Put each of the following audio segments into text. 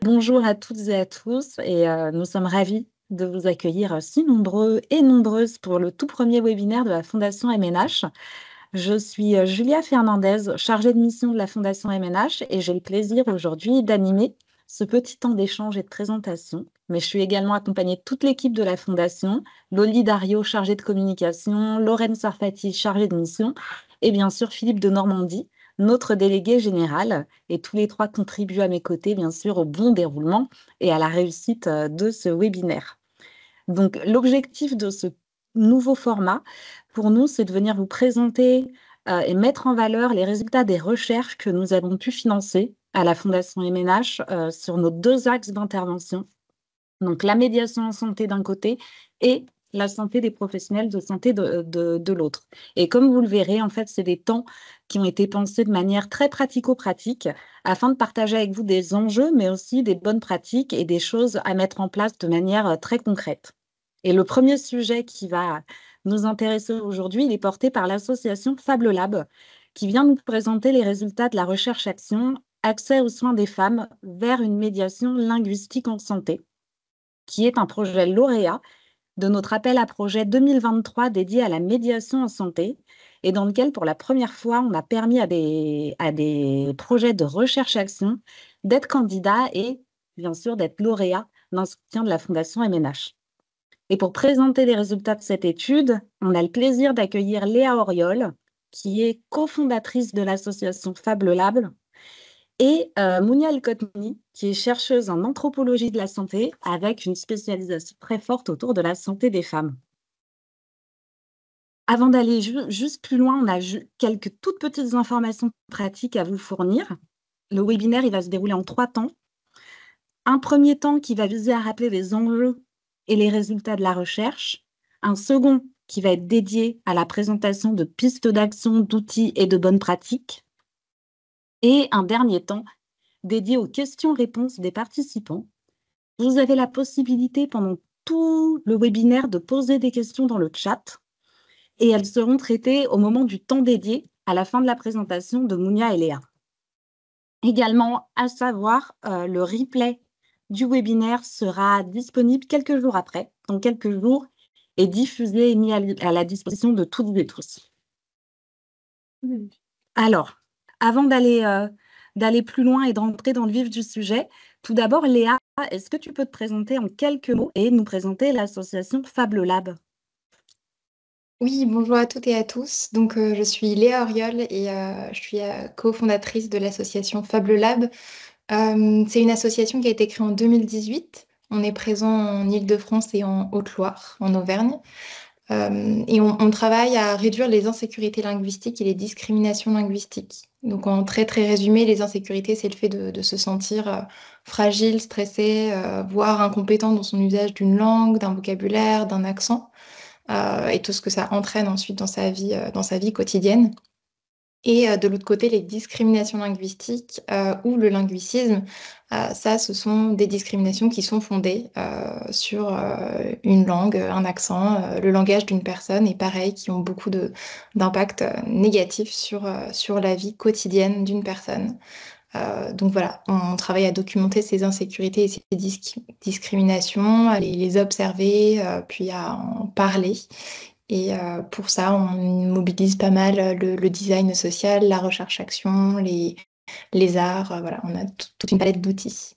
Bonjour à toutes et à tous nous sommes ravis de vous accueillir si nombreux et nombreuses pour le tout premier webinaire de la Fondation MNH. Je suis Julia Fernandez, chargée de mission de la Fondation MNH et j'ai le plaisir aujourd'hui d'animer ce petit temps d'échange et de présentation. Mais je suis également accompagnée de toute l'équipe de la Fondation, Loli Dario, chargée de communication, Lorraine Sarfati, chargée de mission, et bien sûr Philippe de Normandie, notre délégué général. Et tous les trois contribuent à mes côtés, bien sûr, au bon déroulement et à la réussite de ce webinaire. Donc, l'objectif de ce nouveau format, pour nous, c'est de venir vous présenter et mettre en valeur les résultats des recherches que nous avons pu financer à la Fondation MNH sur nos deux axes d'intervention. Donc, la médiation en santé d'un côté et la santé des professionnels de santé de l'autre. Et comme vous le verrez, en fait, c'est des temps qui ont été pensés de manière très pratico-pratique afin de partager avec vous des enjeux, mais aussi des bonnes pratiques et des choses à mettre en place de manière très concrète. Et le premier sujet qui va nous intéresser aujourd'hui, il est porté par l'association Fable Lab, qui vient nous présenter les résultats de la recherche-action Accès aux soins des femmes vers une médiation linguistique en santé, qui est un projet lauréat de notre appel à projet 2023 dédié à la médiation en santé et dans lequel, pour la première fois, on a permis à des projets de recherche-action d'être candidats et, bien sûr, d'être lauréats d'un soutien de la Fondation MNH. Et pour présenter les résultats de cette étude, on a le plaisir d'accueillir Léa Auriol, qui est cofondatrice de l'association Fable Lab, et Mounia El-Kotni, qui est chercheuse en anthropologie de la santé, avec une spécialisation très forte autour de la santé des femmes. Avant d'aller juste plus loin, on a quelques toutes petites informations pratiques à vous fournir. Le webinaire, il va se dérouler en 3 temps. Un premier temps qui va viser à rappeler les enjeux et les résultats de la recherche. Un second qui va être dédié à la présentation de pistes d'action, d'outils et de bonnes pratiques. Et un dernier temps dédié aux questions-réponses des participants. Vous avez la possibilité pendant tout le webinaire de poser des questions dans le chat et elles seront traitées au moment du temps dédié à la fin de la présentation de Mounia et Léa. Également, à savoir, le replay du webinaire sera disponible quelques jours après, donc quelques jours, et diffusé et mis à la disposition de toutes et tous. Alors, avant d'aller plus loin et d'entrer dans le vif du sujet, tout d'abord, Léa, est-ce que tu peux te présenter en quelques mots et nous présenter l'association Fable Lab? Oui, bonjour à toutes et à tous. Donc, je suis Léa Auriol et je suis cofondatrice de l'association Fable Lab. C'est une association qui a été créée en 2018. On est présent en Île-de-France et en Haute-Loire, en Auvergne. Et on travaille à réduire les insécurités linguistiques et les discriminations linguistiques. Donc, en très très résumé, les insécurités, c'est le fait de se sentir fragile, stressé, voire incompétent dans son usage d'une langue, d'un vocabulaire, d'un accent et tout ce que ça entraîne ensuite dans sa vie quotidienne. Et de l'autre côté, les discriminations linguistiques ou le linguicisme, ça, ce sont des discriminations qui sont fondées sur une langue, un accent, le langage d'une personne, et pareil, qui ont beaucoup d'impact négatif sur la vie quotidienne d'une personne. Donc voilà, on travaille à documenter ces insécurités et ces discriminations, à les observer, puis à en parler. Et pour ça, on mobilise pas mal le design social, la recherche-action, les arts. Voilà, on a toute une palette d'outils.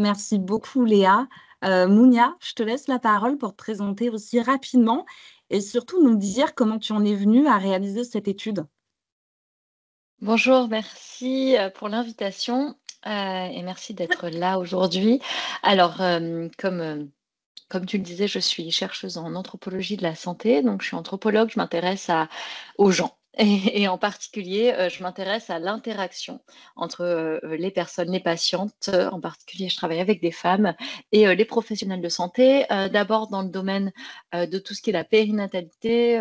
Merci beaucoup, Léa. Mounia, je te laisse la parole pour te présenter aussi rapidement et surtout nous dire comment tu en es venue à réaliser cette étude. Bonjour, merci pour l'invitation et merci d'être là aujourd'hui. Alors, comme tu le disais, je suis chercheuse en anthropologie de la santé, donc je suis anthropologue, je m'intéresse aux gens. Et en particulier, je m'intéresse à l'interaction entre les personnes, les patientes. En particulier, je travaille avec des femmes et les professionnels de santé. D'abord dans le domaine de tout ce qui est la périnatalité,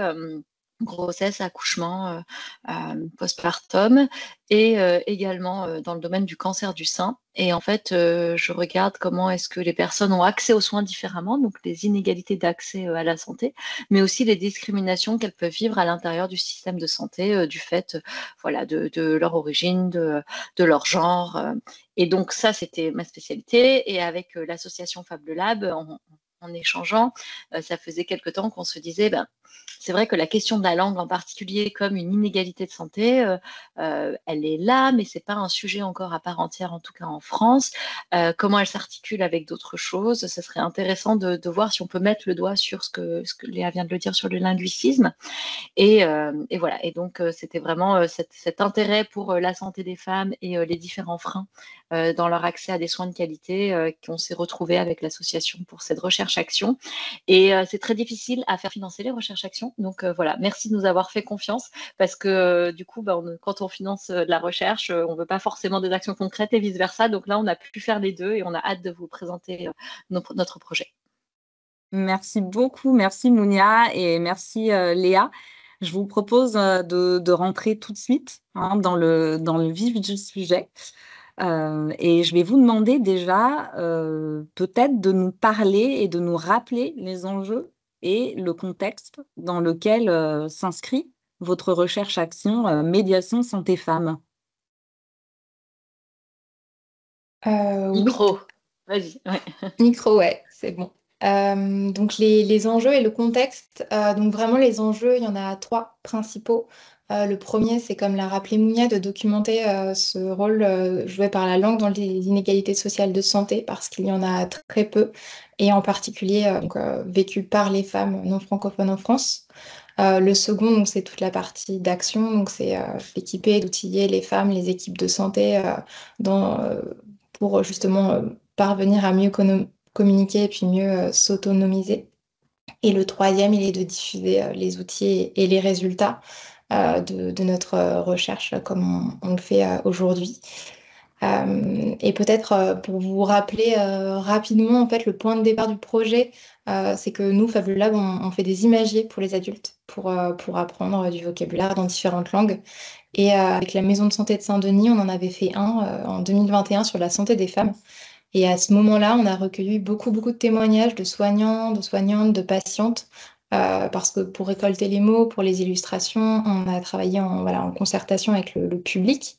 grossesse, accouchement, postpartum, et également dans le domaine du cancer du sein. Et en fait, je regarde comment est-ce que les personnes ont accès aux soins différemment, donc les inégalités d'accès à la santé, mais aussi les discriminations qu'elles peuvent vivre à l'intérieur du système de santé du fait voilà, de leur origine, de leur genre. Et donc ça, c'était ma spécialité. Et avec l'association Fable Lab, en échangeant, ça faisait quelque temps qu'on se disait, c'est vrai que la question de la langue en particulier comme une inégalité de santé, elle est là, mais c'est pas un sujet encore à part entière, en tout cas en France. Comment elle s'articule avec d'autres choses? Ça serait intéressant de voir si on peut mettre le doigt sur ce que Léa vient de le dire sur le linguicisme. Et voilà. Et donc, c'était vraiment cet intérêt pour la santé des femmes et les différents freins dans leur accès à des soins de qualité qu'on s'est retrouvés avec l'association pour cette recherche-action. Et c'est très difficile à faire financer les recherches-actions. Donc, voilà, merci de nous avoir fait confiance parce que du coup, quand on finance de la recherche, on ne veut pas forcément des actions concrètes et vice-versa. Donc là, on a pu faire les deux et on a hâte de vous présenter notre projet. Merci beaucoup, merci Mounia et merci Léa. Je vous propose de rentrer tout de suite dans le vif du sujet. Et je vais vous demander déjà peut-être de nous parler et de nous rappeler les enjeux et le contexte dans lequel s'inscrit votre recherche-action médiation santé-femmes. Oui, Micro, vas-y. Ouais. micro, ouais, c'est bon. Donc les enjeux et le contexte. Donc vraiment les enjeux, il y en a trois principaux. Le premier, c'est comme l'a rappelé Mounia, de documenter ce rôle joué par la langue dans les inégalités sociales de santé, parce qu'il y en a très peu, et en particulier vécu par les femmes non francophones en France. Le second, donc, c'est toute la partie d'action, donc c'est d'équiper, d'outiller les femmes, les équipes de santé pour justement parvenir à mieux communiquer et puis mieux s'autonomiser. Et le troisième, il est de diffuser les outils et les résultats de notre recherche comme on le fait aujourd'hui. Et peut-être pour vous rappeler rapidement en fait le point de départ du projet, c'est que nous, Fable Lab, on fait des imagiers pour les adultes pour apprendre du vocabulaire dans différentes langues. Et avec la maison de santé de Saint-Denis, on en avait fait un en 2021 sur la santé des femmes. Et à ce moment-là, on a recueilli beaucoup, beaucoup de témoignages de soignants, de soignantes, de patientes, parce que pour récolter les mots, pour les illustrations, on a travaillé en concertation avec le public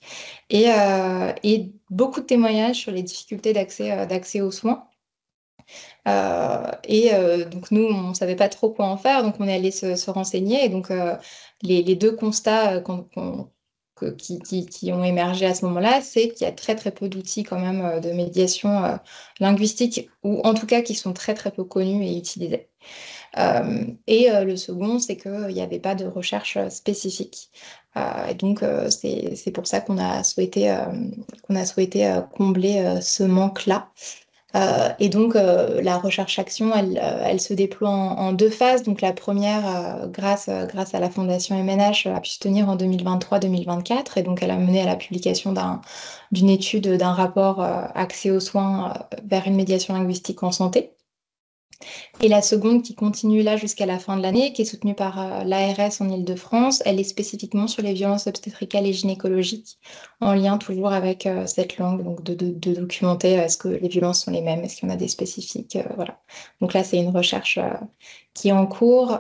et beaucoup de témoignages sur les difficultés d'accès aux soins. Donc nous, on ne savait pas trop quoi en faire, donc on est allé se renseigner. Et donc les deux constats qui ont émergé à ce moment-là, c'est qu'il y a très très peu d'outils quand même de médiation linguistique, ou en tout cas qui sont très très peu connus et utilisés. Le second, c'est qu'il n'y avait pas de recherche spécifique. Et donc c'est pour ça qu'on a souhaité combler ce manque-là. Et donc, la recherche-action, elle se déploie en deux phases. Donc, la première, grâce à la Fondation MNH, a pu se tenir en 2023-2024. Et donc, elle a mené à la publication d'une étude, d'un rapport accès aux soins vers une médiation linguistique en santé. Et la seconde qui continue là jusqu'à la fin de l'année, qui est soutenue par l'ARS en Île-de-France, elle est spécifiquement sur les violences obstétricales et gynécologiques, en lien toujours avec cette langue, donc de documenter est-ce que les violences sont les mêmes, est-ce qu'il y en a des spécifiques, voilà. Donc là, c'est une recherche qui est en cours,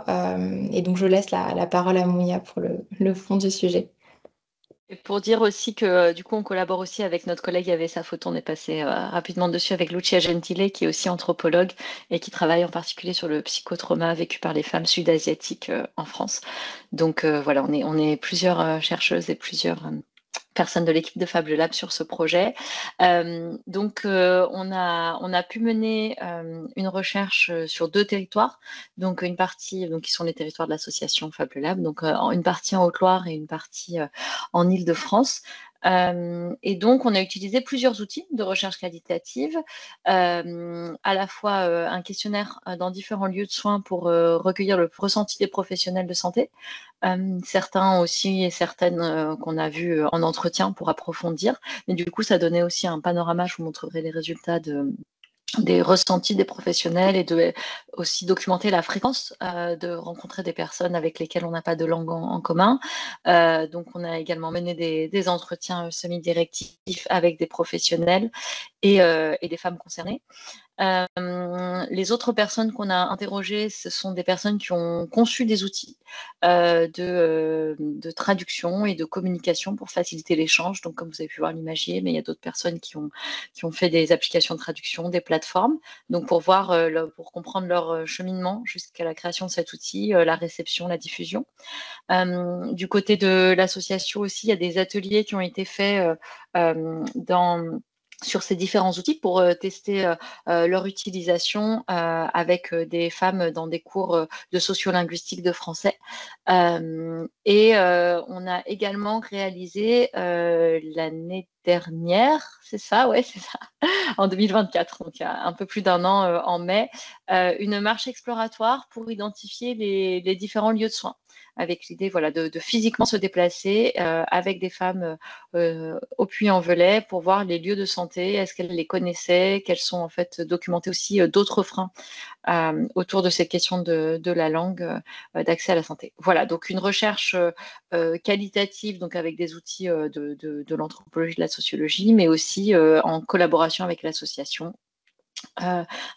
et donc je laisse la parole à Mounia pour le fond du sujet. Et pour dire aussi que du coup, on collabore aussi avec notre collègue, il y avait sa photo, on est passé rapidement dessus avec Lucia Gentile, qui est aussi anthropologue et qui travaille en particulier sur le psychotrauma vécu par les femmes sud-asiatiques en France. Donc voilà, on est plusieurs chercheuses et plusieurs personnes de l'équipe de Fable Lab sur ce projet. Donc, on a pu mener une recherche sur deux territoires. Donc, une partie qui sont les territoires de l'association Fable Lab, donc une partie en Haute-Loire et une partie en Île-de-France. Et donc, on a utilisé plusieurs outils de recherche qualitative, à la fois un questionnaire dans différents lieux de soins pour recueillir le ressenti des professionnels de santé, certains aussi et certaines qu'on a vues en entretien pour approfondir. Mais du coup, ça donnait aussi un panorama, je vous montrerai les résultats des ressentis des professionnels et de aussi documenter la fréquence de rencontrer des personnes avec lesquelles on n'a pas de langue en commun. Donc, on a également mené des entretiens semi-directifs avec des professionnels et des femmes concernées. Les autres personnes qu'on a interrogées, ce sont des personnes qui ont conçu des outils de traduction et de communication pour faciliter l'échange. Donc, comme vous avez pu voir l'imagier, mais il y a d'autres personnes qui ont fait des applications de traduction, des plateformes. Donc, pour voir, pour comprendre leur cheminement jusqu'à la création de cet outil, la réception, la diffusion. Du côté de l'association aussi, il y a des ateliers qui ont été faits sur ces différents outils pour tester leur utilisation avec des femmes dans des cours de sociolinguistique de français. Et on a également réalisé l'année dernière, c'est ça, ouais, c'est ça, en 2024, donc il y a un peu plus d'un an en mai, une marche exploratoire pour identifier les différents lieux de soins, avec l'idée voilà, de physiquement se déplacer avec des femmes au Puy-en-Velay pour voir les lieux de santé, est-ce qu'elles les connaissaient, qu'elles sont en fait documentées aussi d'autres freins autour de cette question de la langue, d'accès à la santé. Voilà, donc une recherche qualitative, donc avec des outils de l'anthropologie, de la sociologie, mais aussi en collaboration avec l'association.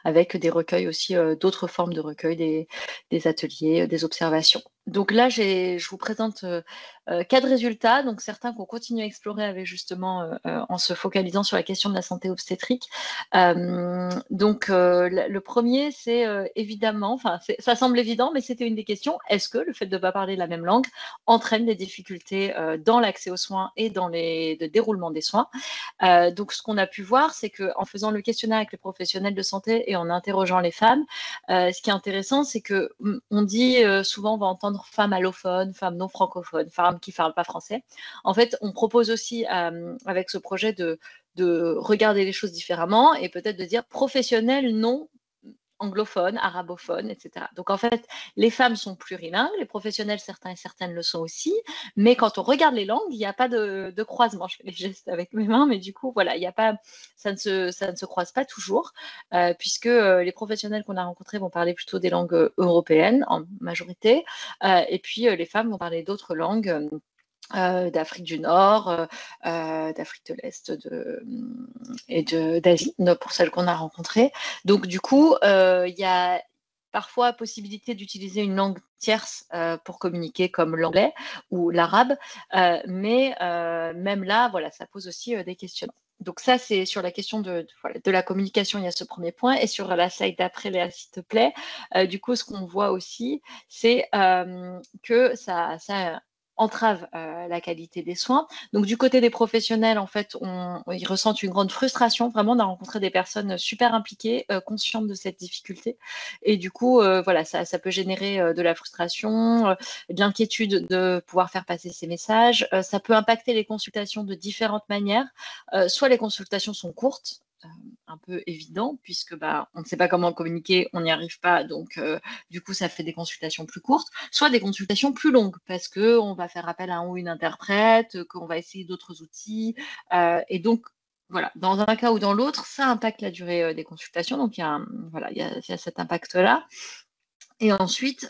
Avec des recueils aussi, d'autres formes de recueils, des ateliers, des observations. Donc là, je vous présente 4 résultats, donc certains qu'on continue à explorer avec justement en se focalisant sur la question de la santé obstétrique. Donc le premier, c'est évidemment, enfin ça semble évident, mais c'était une des questions, est-ce que le fait de ne pas parler la même langue entraîne des difficultés dans l'accès aux soins et dans le déroulement des soins? Donc ce qu'on a pu voir, c'est qu'en faisant le questionnaire avec les professionnels de santé et en interrogeant les femmes, ce qui est intéressant, c'est qu'on dit souvent, on va entendre femmes allophones, femmes non francophones, femmes qui ne parlent pas français. En fait, on propose aussi avec ce projet de regarder les choses différemment et peut-être de dire professionnels non anglophones, arabophones, etc. Donc en fait, les femmes sont plurilingues, les professionnels, certains et certaines le sont aussi, mais quand on regarde les langues, il n'y a pas de croisement. Je fais les gestes avec mes mains, mais du coup, voilà, il y a pas, ça ne se croise pas toujours, puisque les professionnels qu'on a rencontrés vont parler plutôt des langues européennes en majorité, et puis les femmes vont parler d'autres langues. D'Afrique du Nord, d'Afrique de l'Est et d'Asie, pour celles qu'on a rencontrées. Donc, du coup, il y a parfois possibilité d'utiliser une langue tierce pour communiquer comme l'anglais ou l'arabe, mais même là, voilà, ça pose aussi des questionnements. Donc ça, c'est sur la question de la communication, il y a ce premier point. Et sur la slide d'après, Léa, s'il te plaît, du coup, ce qu'on voit aussi, c'est que ça entrave la qualité des soins. Donc, du côté des professionnels, en fait, ils ressentent une grande frustration. Vraiment, on a rencontré des personnes super impliquées, conscientes de cette difficulté. Et du coup, voilà, ça peut générer de la frustration, de l'inquiétude de pouvoir faire passer ces messages. Ça peut impacter les consultations de différentes manières. Soit les consultations sont courtes, un peu évident, puisque on ne sait pas comment communiquer, on n'y arrive pas, donc du coup ça fait des consultations plus courtes, soit des consultations plus longues, parce qu'on va faire appel à un ou une interprète, qu'on va essayer d'autres outils, et donc voilà, dans un cas ou dans l'autre, ça impacte la durée des consultations, donc il y a cet impact-là. Et ensuite,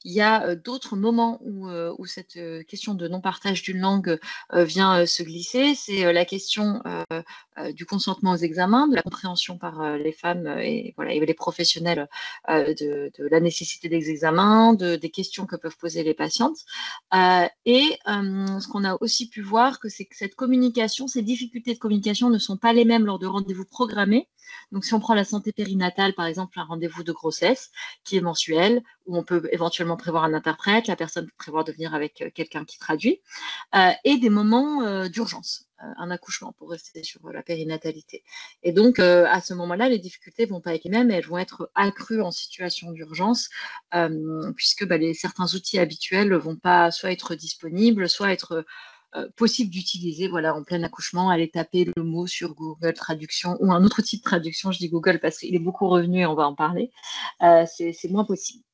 il y a d'autres moments où cette question de non-partage d'une langue vient se glisser. C'est la question du consentement aux examens, de la compréhension par les femmes et les professionnels de la nécessité des examens, des questions que peuvent poser les patientes. Et ce qu'on a aussi pu voir, c'est que cette communication, ces difficultés de communication ne sont pas les mêmes lors de rendez-vous programmés. Donc, si on prend la santé périnatale, par exemple, un rendez-vous de grossesse qui est mensuel, où on peut éventuellement prévoir un interprète, la personne peut prévoir de venir avec quelqu'un qui traduit, et des moments d'urgence, un accouchement pour rester sur la périnatalité. Et donc, à ce moment-là, les difficultés vont pas être les mêmes, elles vont être accrues en situation d'urgence, puisque certains outils habituels vont pas soit être disponibles, soit être possible d'utiliser en plein accouchement, aller taper le mot sur Google Traduction ou un autre type de traduction, je dis Google parce qu'il est beaucoup revenu et on va en parler, c'est moins possible.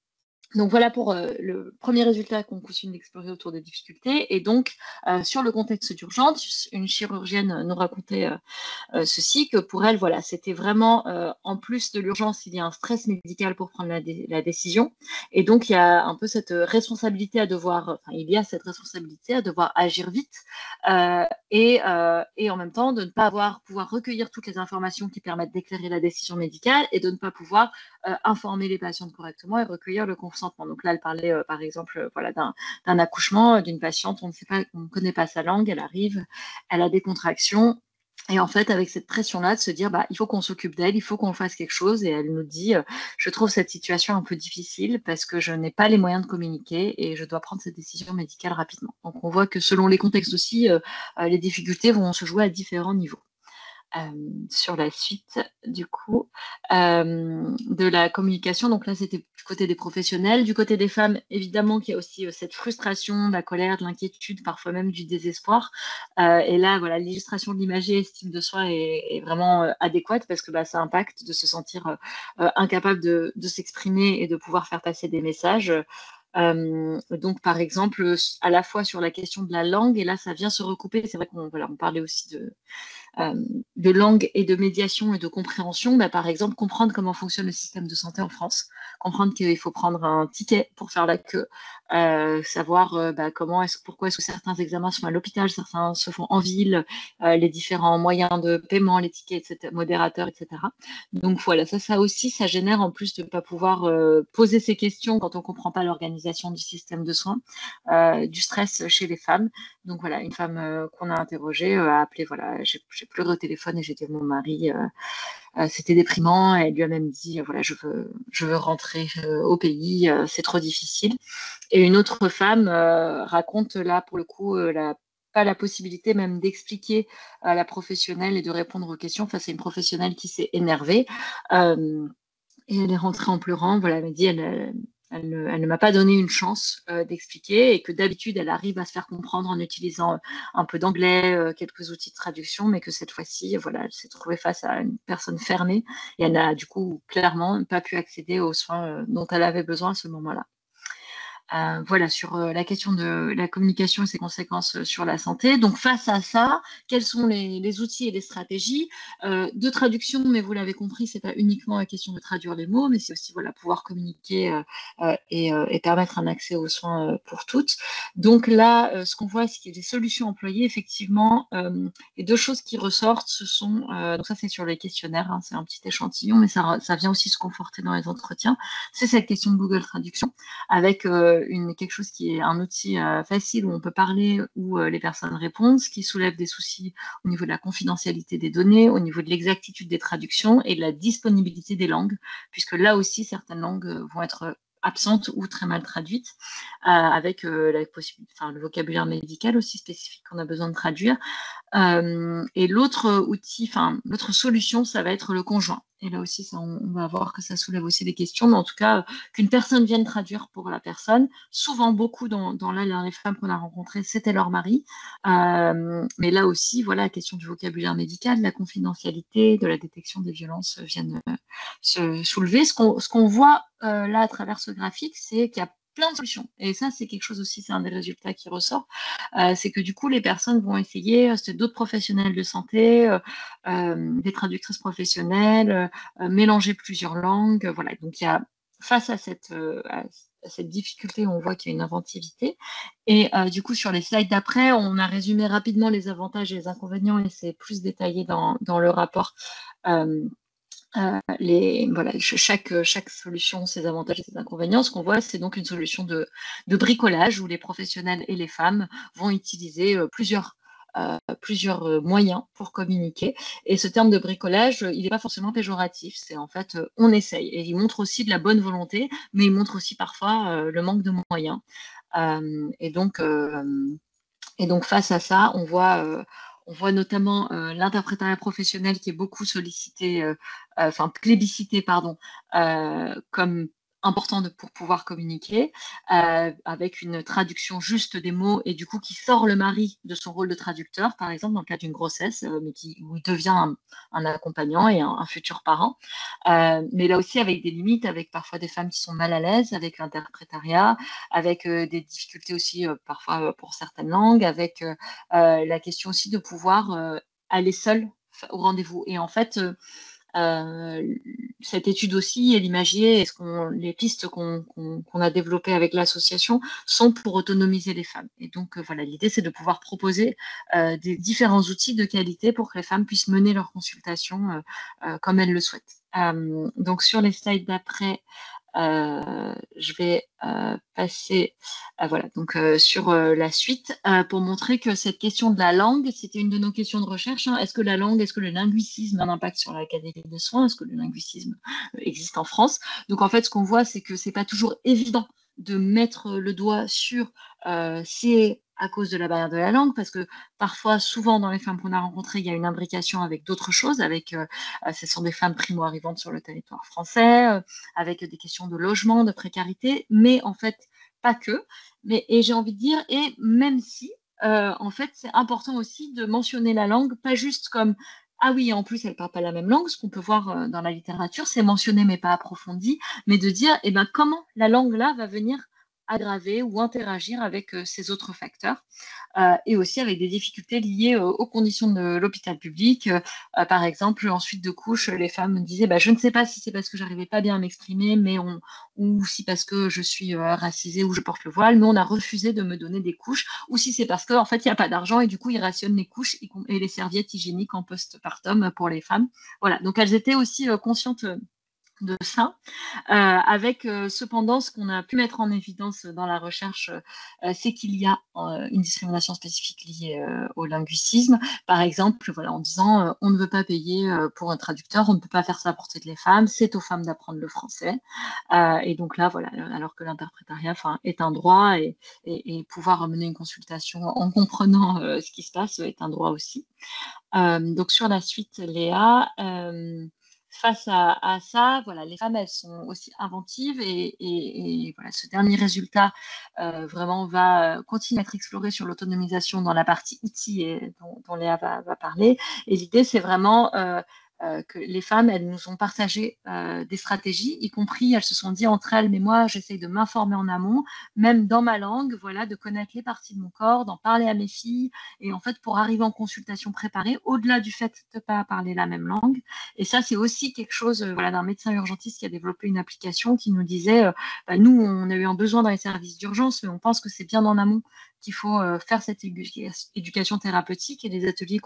Donc voilà pour le premier résultat qu'on continue d'explorer autour des difficultés. Et donc, sur le contexte d'urgence, une chirurgienne nous racontait ceci, que pour elle, voilà, c'était vraiment, en plus de l'urgence, il y a un stress médical pour prendre la décision. Et donc, il y a un peu cette responsabilité à devoir, enfin, il y a cette responsabilité à devoir agir vite et en même temps de ne pas pouvoir recueillir toutes les informations qui permettent d'éclairer la décision médicale et de ne pas pouvoir informer les patientes correctement et recueillir le consentement. Donc là, elle parlait, par exemple, voilà, d'un accouchement d'une patiente, on ne connaît pas sa langue, elle arrive, elle a des contractions. Et en fait, avec cette pression-là, de se dire, il faut qu'on s'occupe d'elle, il faut qu'on fasse quelque chose. Et elle nous dit, je trouve cette situation un peu difficile parce que je n'ai pas les moyens de communiquer et je dois prendre cette décision médicale rapidement. Donc, on voit que selon les contextes aussi, les difficultés vont se jouer à différents niveaux. Sur la suite du coup de la communication. Donc là, c'était du côté des professionnels. Du côté des femmes, évidemment qu'il y a aussi cette frustration, de la colère, de l'inquiétude, parfois même du désespoir. Et là, voilà, l'illustration de l'imagerie estime de soi est vraiment adéquate parce que ça impacte de se sentir incapable de s'exprimer et de pouvoir faire passer des messages. Donc, par exemple, à la fois sur la question de la langue, et là, ça vient se recouper. C'est vrai qu'on on parlait aussi de langue et de médiation et de compréhension, par exemple, comprendre comment fonctionne le système de santé en France, comprendre qu'il faut prendre un ticket pour faire la queue, savoir pourquoi est-ce que certains examens sont à l'hôpital, certains se font en ville, les différents moyens de paiement, les tickets, etc., modérateurs, etc. Donc voilà, ça aussi, ça génère en plus de ne pas pouvoir poser ces questions quand on ne comprend pas l'organisation du système de soins, du stress chez les femmes. Donc voilà, une femme qu'on a interrogée a appelé, voilà, j'ai pleuré au téléphone et j'ai dit à mon mari, c'était déprimant. Elle lui a même dit, voilà, je veux rentrer au pays, c'est trop difficile. Et une autre femme raconte là, pour le coup, pas la possibilité même d'expliquer à la professionnelle et de répondre aux questions face à une professionnelle qui s'est énervée. Et elle est rentrée en pleurant. Voilà, elle m'a dit, elle ne m'a pas donné une chance d'expliquer et que d'habitude, elle arrive à se faire comprendre en utilisant un peu d'anglais, quelques outils de traduction, mais que cette fois-ci, voilà, elle s'est trouvée face à une personne fermée et elle n'a du coup clairement pas pu accéder aux soins dont elle avait besoin à ce moment-là. Voilà, sur la question de la communication et ses conséquences sur la santé. Donc, face à ça, quels sont les outils et les stratégies de traduction? Mais vous l'avez compris, c'est pas uniquement la question de traduire les mots, mais c'est aussi voilà, pouvoir communiquer et permettre un accès aux soins pour toutes. Donc là, ce qu'on voit, c'est qu'il y a des solutions employées. Effectivement, les deux choses qui ressortent, ce sont, donc ça c'est sur les questionnaires, hein, c'est un petit échantillon, mais ça vient aussi se conforter dans les entretiens. C'est cette question de Google Traduction avec quelque chose qui est un outil facile où on peut parler, où les personnes répondent, ce qui soulève des soucis au niveau de la confidentialité des données, au niveau de l'exactitude des traductions et de la disponibilité des langues, puisque là aussi, certaines langues vont être absentes ou très mal traduites, avec le vocabulaire médical aussi spécifique qu'on a besoin de traduire. Et l'autre solution, ça va être le conjoint. Et là aussi, on va voir que ça soulève aussi des questions, mais en tout cas, qu'une personne vienne traduire pour la personne. Souvent, beaucoup dans les femmes qu'on a rencontrées, c'était leur mari. Mais là aussi, voilà, la question du vocabulaire médical, de la confidentialité, de la détection des violences viennent se soulever. Ce qu'on voit là à travers ce graphique, c'est qu'il y a plein de solutions. Et ça, c'est quelque chose aussi, c'est un des résultats qui ressort. C'est que du coup, les personnes vont essayer, c'est d'autres professionnels de santé, des traductrices professionnelles, mélanger plusieurs langues. Voilà. Donc, il y a, face à cette difficulté, on voit qu'il y a une inventivité. Et du coup, sur les slides d'après, on a résumé rapidement les avantages et les inconvénients et c'est plus détaillé dans le rapport. Chaque solution, ses avantages et ses inconvénients. Ce qu'on voit, c'est donc une solution de bricolage où les professionnels et les femmes vont utiliser plusieurs moyens pour communiquer. Et ce terme de bricolage, il n'est pas forcément péjoratif. C'est en fait, on essaye. Et il montre aussi de la bonne volonté, mais il montre aussi parfois le manque de moyens. Et donc, face à ça, on voit notamment l'interprétariat professionnel qui est beaucoup sollicité, plébiscité, comme important pour pouvoir communiquer, avec une traduction juste des mots et du coup qui sort le mari de son rôle de traducteur, par exemple, dans le cas d'une grossesse, mais où il devient un accompagnant et un futur parent. Mais là aussi avec des limites, avec parfois des femmes qui sont mal à l'aise avec l'interprétariat, avec des difficultés aussi parfois pour certaines langues, avec la question aussi de pouvoir aller seule au rendez-vous. Et en fait, cette étude aussi et l'imagier, les pistes qu'on a développées avec l'association sont pour autonomiser les femmes. Et donc voilà, l'idée c'est de pouvoir proposer des différents outils de qualité pour que les femmes puissent mener leur consultation comme elles le souhaitent. Donc sur les slides d'après, je vais passer voilà, donc, sur la suite pour montrer que cette question de la langue, c'était une de nos questions de recherche. Est-ce que la langue, est-ce que le linguicisme a un impact sur la qualité des soins? Est-ce que le linguicisme existe en France? Donc en fait, ce qu'on voit, c'est que c'est pas toujours évident de mettre le doigt sur c'est à cause de la barrière de la langue, parce que parfois, souvent dans les femmes qu'on a rencontrées, il y a une imbrication avec d'autres choses, ce sont des femmes primo-arrivantes sur le territoire français, avec des questions de logement, de précarité, mais en fait, pas que. Et j'ai envie de dire, et même si, en fait, c'est important aussi de mentionner la langue, pas juste comme ah oui, en plus, elle ne parle pas la même langue. Ce qu'on peut voir dans la littérature, c'est mentionné mais pas approfondi, mais de dire eh ben, comment la langue là va venir aggraver ou interagir avec ces autres facteurs, et aussi avec des difficultés liées aux conditions de l'hôpital public. Par exemple, ensuite de couche, les femmes me disaient je ne sais pas si c'est parce que j'arrivais pas bien à m'exprimer, ou si parce que je suis racisée ou je porte le voile, mais on a refusé de me donner des couches, ou si c'est parce qu'en fait il n'y a pas d'argent et du coup ils rationnent les couches et les serviettes hygiéniques en postpartum pour les femmes. Voilà, donc elles étaient aussi conscientes de ça, avec cependant ce qu'on a pu mettre en évidence dans la recherche, c'est qu'il y a une discrimination spécifique liée au linguicisme, par exemple voilà, en disant on ne veut pas payer pour un traducteur, on ne peut pas faire ça pour toutes les femmes, c'est aux femmes d'apprendre le français, et donc là voilà, alors que l'interprétariat est un droit, et pouvoir mener une consultation en comprenant ce qui se passe est un droit aussi. Donc sur la suite, Léa, face à ça, voilà, les femmes, elles sont aussi inventives, et voilà, ce dernier résultat vraiment va continuer à être exploré sur l'autonomisation dans la partie outils dont Léa va parler. Et l'idée, c'est vraiment que les femmes, elles nous ont partagé des stratégies, y compris, elles se sont dit entre elles, mais moi, j'essaye de m'informer en amont, même dans ma langue, voilà, de connaître les parties de mon corps, d'en parler à mes filles, et en fait, pour arriver en consultation préparée, au-delà du fait de ne pas parler la même langue. Et ça, c'est aussi quelque chose voilà, d'un médecin urgentiste qui a développé une application qui nous disait, nous, on a eu un besoin dans les services d'urgence, mais on pense que c'est bien en amont qu'il faut faire cette éducation thérapeutique, et les ateliers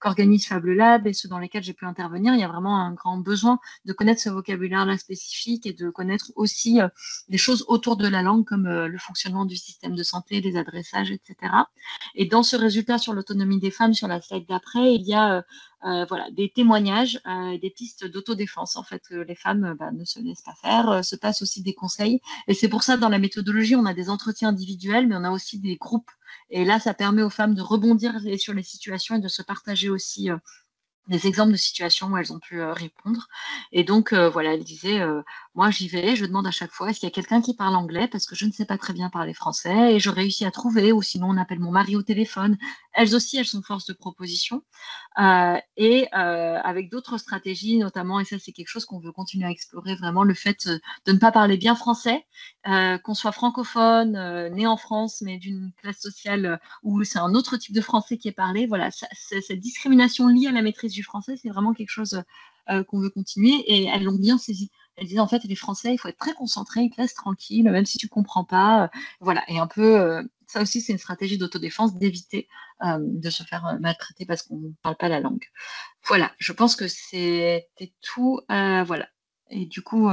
qu'organise Fable Lab et ceux dans lesquels j'ai pu intervenir, il y a vraiment un grand besoin de connaître ce vocabulaire-là spécifique et de connaître aussi des choses autour de la langue comme le fonctionnement du système de santé, les adressages, etc. Et dans ce résultat sur l'autonomie des femmes, sur la slide d'après, il y a voilà, des témoignages, des pistes d'autodéfense. En fait, les femmes ne se laissent pas faire, se passent aussi des conseils. Et c'est pour ça, dans la méthodologie, on a des entretiens individuels, mais on a aussi des groupes. Et là, ça permet aux femmes de rebondir sur les situations et de se partager aussi des exemples de situations où elles ont pu répondre. Et donc, voilà, elle disait, moi, j'y vais, je demande à chaque fois, est-ce qu'il y a quelqu'un qui parle anglais, parce que je ne sais pas très bien parler français, et je réussis à trouver, ou sinon on appelle mon mari au téléphone. Elles aussi, elles sont force de proposition. Et avec d'autres stratégies, notamment, et ça, c'est quelque chose qu'on veut continuer à explorer, vraiment, le fait de ne pas parler bien français, qu'on soit francophone, né en France, mais d'une classe sociale où c'est un autre type de français qui est parlé. Voilà, cette discrimination liée à la maîtrise du français, c'est vraiment quelque chose qu'on veut continuer, et elles l'ont bien saisi. Elles disaient en fait, les Français, il faut être très concentré, ils te laissent tranquille, même si tu ne comprends pas. Voilà, et un peu, ça aussi, c'est une stratégie d'autodéfense, d'éviter de se faire maltraiter parce qu'on ne parle pas la langue. Voilà, je pense que c'était tout. Voilà. Et du coup,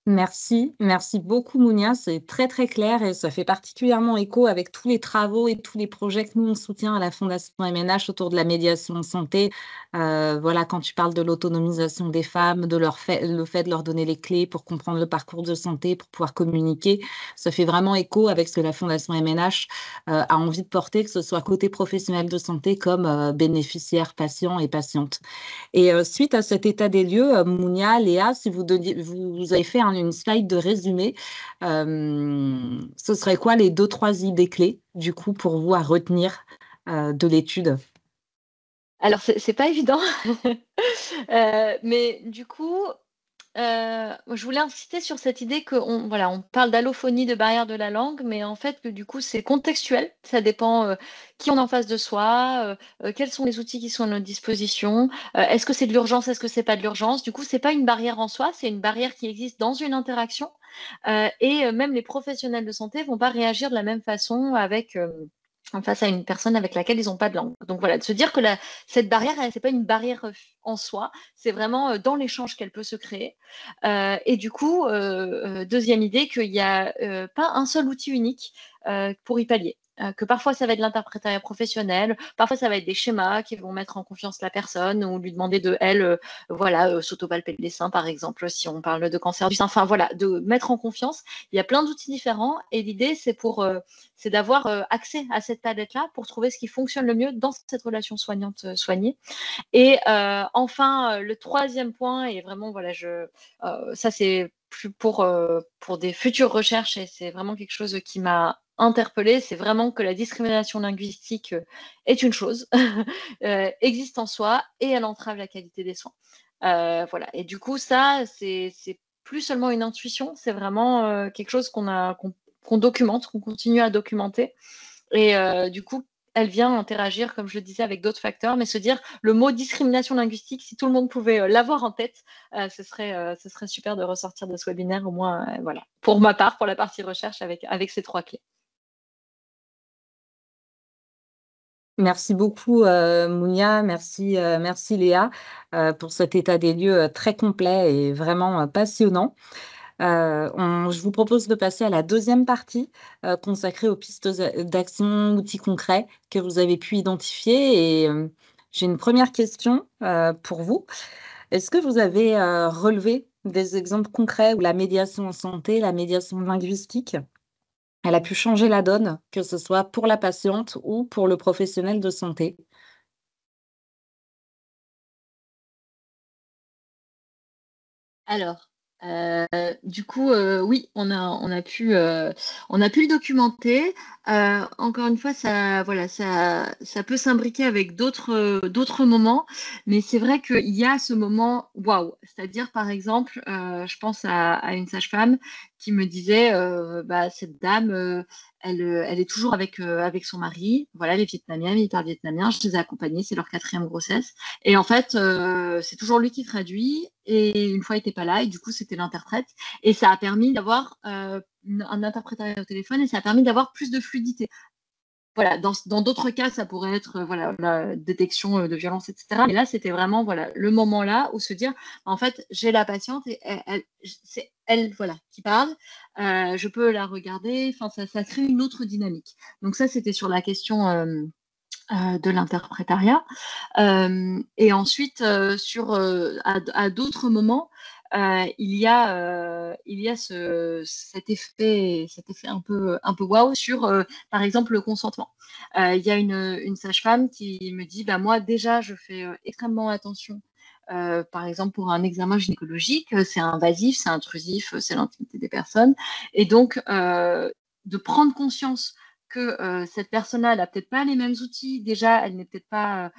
Merci beaucoup Mounia, c'est très très clair et ça fait particulièrement écho avec tous les travaux et tous les projets que nous on soutient à la Fondation MNH autour de la médiation en santé. Voilà, quand tu parles de l'autonomisation des femmes, de le fait de leur donner les clés pour comprendre le parcours de santé, pour pouvoir communiquer, ça fait vraiment écho avec ce que la Fondation MNH a envie de porter, que ce soit côté professionnel de santé comme bénéficiaires, patients et patientes. Et suite à cet état des lieux, Mounia, Léa, si vous avez fait une slide de résumé, ce serait quoi les 2-3 idées clés, du coup, pour vous à retenir de l'étude? Alors, c'est pas évident, mais du coup, je voulais insister sur cette idée qu'on voilà, on parle d'allophonie, de barrière de la langue, mais en fait que du coup c'est contextuel. Ça dépend, qui on a en face de soi, quels sont les outils qui sont à notre disposition, est-ce que c'est de l'urgence, est-ce que c'est pas de l'urgence? Du coup, c'est pas une barrière en soi, c'est une barrière qui existe dans une interaction, même les professionnels de santé vont pas réagir de la même façon avec, face à une personne avec laquelle ils ont pas de langue. Donc voilà, de se dire que cette barrière, c'est pas une barrière, en soi, c'est vraiment, dans l'échange qu'elle peut se créer. Et du coup, 2e idée, qu'il y a, pas un seul outil unique, pour y pallier. Que parfois ça va être l'interprétariat professionnel, parfois ça va être des schémas qui vont mettre en confiance la personne ou lui demander de elle, s'auto-palper les seins par exemple, si on parle de cancer du sein. Enfin voilà, de mettre en confiance. Il y a plein d'outils différents et l'idée c'est d'avoir, accès à cette palette-là pour trouver ce qui fonctionne le mieux dans cette relation soignante, soignée. Et enfin, le 3e point est vraiment voilà, ça c'est plus pour des futures recherches et c'est vraiment quelque chose qui m'a interpellée, c'est vraiment que la discrimination linguistique est une chose, existe en soi et elle entrave la qualité des soins. Voilà. Et du coup, ça, c'est plus seulement une intuition, c'est vraiment quelque chose qu'on documente, qu'on continue à documenter. Et du coup, elle vient interagir, comme je le disais, avec d'autres facteurs, mais se dire le mot discrimination linguistique, si tout le monde pouvait l'avoir en tête, ce serait super de ressortir de ce webinaire, au moins, voilà. Pour ma part, pour la partie recherche, avec ces 3 clés. Merci beaucoup, Mounia. Merci Léa, pour cet état des lieux, très complet et vraiment, passionnant. Je vous propose de passer à la 2e partie, consacrée aux pistes d'action, outils concrets que vous avez pu identifier et j'ai une première question, pour vous. Est-ce que vous avez, relevé des exemples concrets où la médiation en santé, la médiation linguistique, elle a pu changer la donne, que ce soit pour la patiente ou pour le professionnel de santé? Alors, du coup, oui, on a pu le documenter. Encore une fois, voilà, ça peut s'imbriquer avec d'autres moments, mais c'est vrai qu'il y a ce moment waouh! C'est-à-dire, par exemple, je pense à une sage-femme qui me disait, bah, cette dame, elle est toujours avec son mari. Voilà, les Vietnamiens, ils parlent vietnamien. Je les ai accompagnés, c'est leur 4e grossesse. Et en fait, c'est toujours lui qui traduit. Et une fois, il n'était pas là. Et du coup, c'était l'interprète. Et ça a permis d'avoir un interprétariat au téléphone et ça a permis d'avoir plus de fluidité. Voilà, dans d'autres cas, ça pourrait être voilà, la détection de violence, etc. Mais là, c'était vraiment voilà, le moment là où se dire, en fait, j'ai la patiente et c'est elle voilà, qui parle, je peux la regarder, enfin, ça crée une autre dynamique. Donc ça, c'était sur la question de l'interprétariat. Et ensuite, à d'autres moments, il y a cet effet un peu waouh sur, par exemple, le consentement. Il y a une sage-femme qui me dit, bah, moi, déjà, je fais extrêmement attention. Par exemple, pour un examen gynécologique, c'est invasif, c'est intrusif, c'est l'intimité des personnes. Et donc, de prendre conscience que cette personne-là, elle n'a peut-être pas les mêmes outils. Déjà, elle n'est peut-être pas,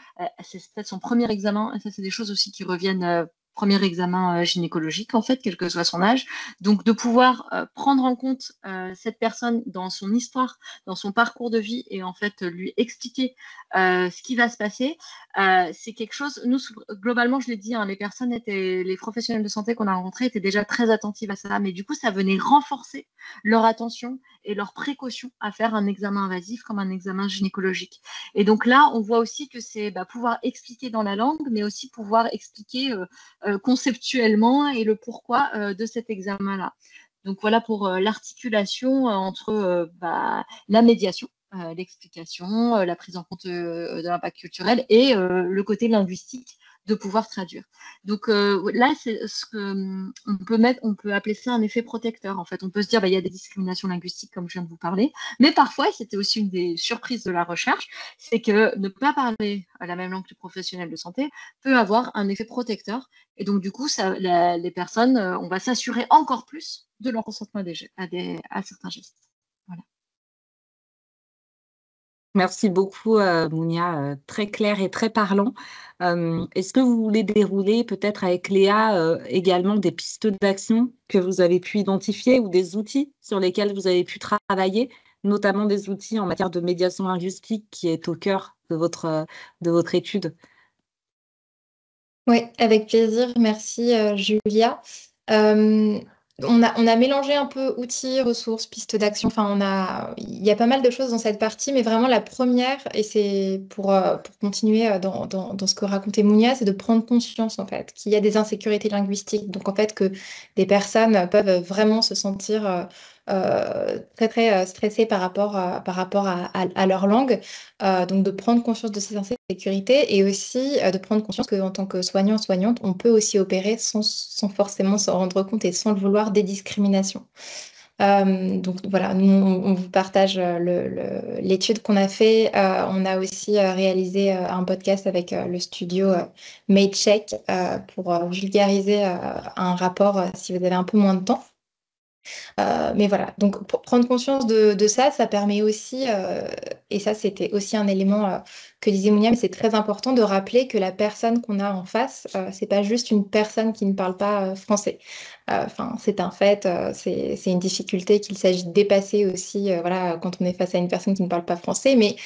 c'est peut-être son premier examen. Et ça, c'est des choses aussi qui reviennent. Premier examen gynécologique, en fait, quel que soit son âge. Donc, de pouvoir prendre en compte cette personne dans son histoire, dans son parcours de vie et en fait lui expliquer ce qui va se passer, c'est quelque chose. Nous, globalement, je l'ai dit, hein, les professionnels de santé qu'on a rencontrés étaient déjà très attentifs à ça, mais du coup, ça venait renforcer leur attention et leur précaution à faire un examen invasif comme un examen gynécologique. Et donc là, on voit aussi que c'est pouvoir expliquer dans la langue, mais aussi pouvoir expliquer conceptuellement et le pourquoi de cet examen-là. Donc voilà pour l'articulation entre la médiation, l'explication, la prise en compte de l'impact culturel et le côté linguistique de pouvoir traduire. Donc là, c'est ce que on peut appeler ça un effet protecteur. En fait, on peut se dire, bah, il y a des discriminations linguistiques comme je viens de vous parler, mais parfois, c'était aussi une des surprises de la recherche, c'est que ne pas parler la même langue que le professionnel de santé peut avoir un effet protecteur. Et donc, du coup, les personnes, on va s'assurer encore plus de leur consentement à certains gestes. Voilà. Merci beaucoup, Mounia, très clair et très parlant. Est-ce que vous voulez dérouler peut-être avec Léa également des pistes d'action que vous avez pu identifier ou des outils sur lesquels vous avez pu travailler, notamment des outils en matière de médiation linguistique qui est au cœur de votre étude? Oui, avec plaisir. Merci, Julia. Euh, on a mélangé un peu outils, ressources, pistes d'action. Enfin, il y a pas mal de choses dans cette partie, mais vraiment la première, et c'est pour continuer dans ce que racontait Mounia, c'est de prendre conscience en fait qu'il y a des insécurités linguistiques. Donc en fait que des personnes peuvent vraiment se sentir très très stressées par rapport à leur langue. Donc de prendre conscience de ces insécurités et aussi de prendre conscience qu'en tant que soignant, soignante, on peut aussi opérer sans forcément s'en rendre compte et sans le vouloir des discriminations. Donc voilà, nous on vous partage l'étude qu'on a fait. On a aussi réalisé un podcast avec le studio MadeCheck pour vulgariser un rapport si vous avez un peu moins de temps. Mais voilà, donc pour prendre conscience de ça, ça permet aussi, et ça c'était aussi un élément que disait Mounia, mais c'est très important de rappeler que la personne qu'on a en face, c'est pas juste une personne qui ne parle pas français. Enfin, c'est un fait, c'est une difficulté qu'il s'agit de dépasser aussi, voilà, quand on est face à une personne qui ne parle pas français, mais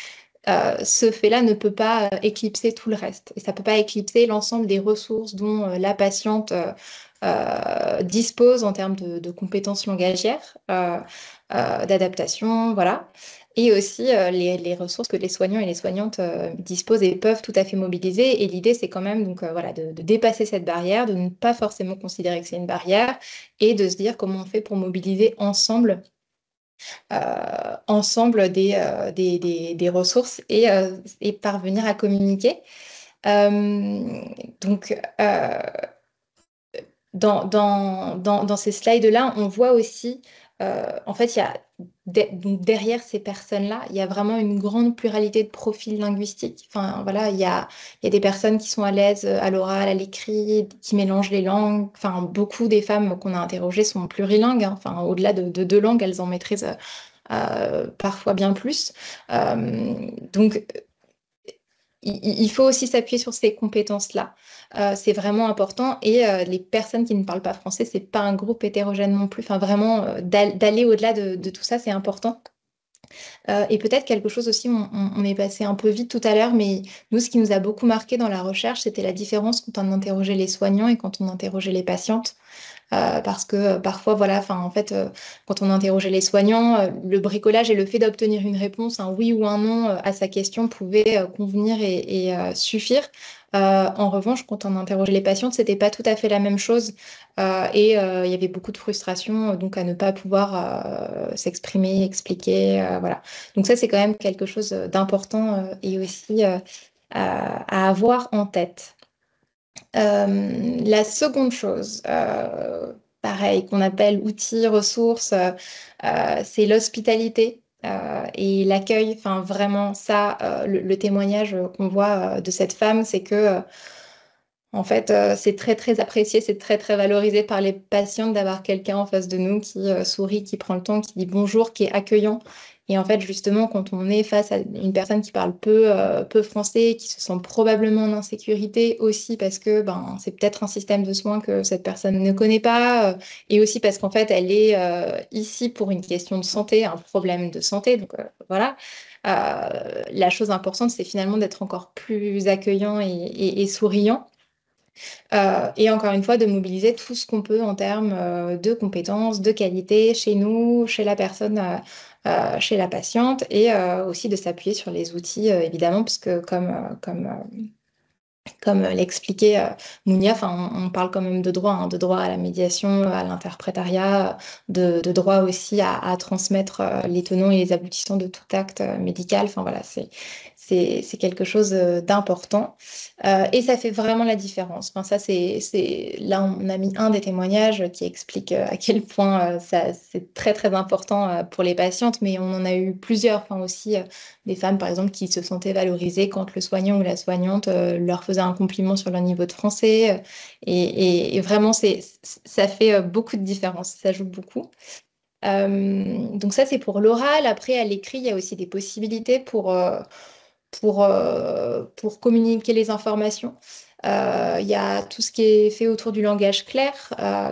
ce fait-là ne peut pas éclipser tout le reste. Et ça ne peut pas éclipser l'ensemble des ressources dont la patiente dispose en termes de compétences langagières, d'adaptation, voilà. Et aussi les ressources que les soignants et les soignantes disposent et peuvent tout à fait mobiliser. Et l'idée, c'est quand même donc, voilà, de dépasser cette barrière, de ne pas forcément considérer que c'est une barrière et de se dire comment on fait pour mobiliser ensemble des ressources et parvenir à communiquer. Donc, dans ces slides-là, on voit aussi, en fait, donc derrière ces personnes-là, il y a vraiment une grande pluralité de profils linguistiques. Enfin, voilà, il y a des personnes qui sont à l'aise à l'oral, à l'écrit, qui mélangent les langues. Enfin, beaucoup des femmes qu'on a interrogées sont plurilingues, hein. Enfin, au-delà de deux langues, elles en maîtrisent parfois bien plus. Donc, il faut aussi s'appuyer sur ces compétences-là. C'est vraiment important. Et les personnes qui ne parlent pas français, c'est pas un groupe hétérogène non plus. Enfin, vraiment, d'aller au-delà de tout ça, c'est important. Et peut-être quelque chose aussi, on est passé un peu vite tout à l'heure, mais nous, ce qui nous a beaucoup marqué dans la recherche, c'était la différence quand on interrogeait les soignants et quand on interrogeait les patientes. Parce que parfois, voilà, enfin, en fait, quand on interrogeait les soignants, le bricolage et le fait d'obtenir une réponse, un oui ou un non à sa question pouvait convenir et suffire. En revanche, quand on interrogeait les patientes, c'était pas tout à fait la même chose. Il y avait beaucoup de frustration, donc à ne pas pouvoir s'exprimer, expliquer, voilà. Donc ça, c'est quand même quelque chose d'important et aussi à avoir en tête. La seconde chose, pareil, qu'on appelle outils, ressources, c'est l'hospitalité et l'accueil. Enfin, vraiment, ça, le témoignage qu'on voit de cette femme, c'est que, en fait, c'est très, très apprécié, c'est très, très valorisé par les patientes d'avoir quelqu'un en face de nous qui sourit, qui prend le temps, qui dit bonjour, qui est accueillant. Et en fait, justement, quand on est face à une personne qui parle peu français, qui se sent probablement en insécurité aussi parce que ben, c'est peut-être un système de soins que cette personne ne connaît pas, et aussi parce qu'en fait, elle est ici pour une question de santé, un problème de santé. Donc voilà. La chose importante, c'est finalement d'être encore plus accueillant et souriant. Et encore une fois, de mobiliser tout ce qu'on peut en termes de compétences, de qualité chez nous, chez la personne, chez la patiente, et aussi de s'appuyer sur les outils, évidemment, parce que Comme l'expliquait Mounia, on parle quand même de droit, hein, de droit à la médiation, à l'interprétariat, de droit aussi à transmettre les tenants et les aboutissants de tout acte médical. Enfin voilà, c'est quelque chose d'important. Et ça fait vraiment la différence. Enfin, ça, là, on a mis un des témoignages qui explique à quel point c'est très, très important pour les patientes, mais on en a eu plusieurs. Enfin, aussi des femmes, par exemple, qui se sentaient valorisées quand le soignant ou la soignante leur faisait un compliment sur leur niveau de français. Et vraiment, ça fait beaucoup de différence. Ça joue beaucoup. Donc ça, c'est pour l'oral. Après, à l'écrit, il y a aussi des possibilités pour communiquer les informations. Il y a tout ce qui est fait autour du langage clair,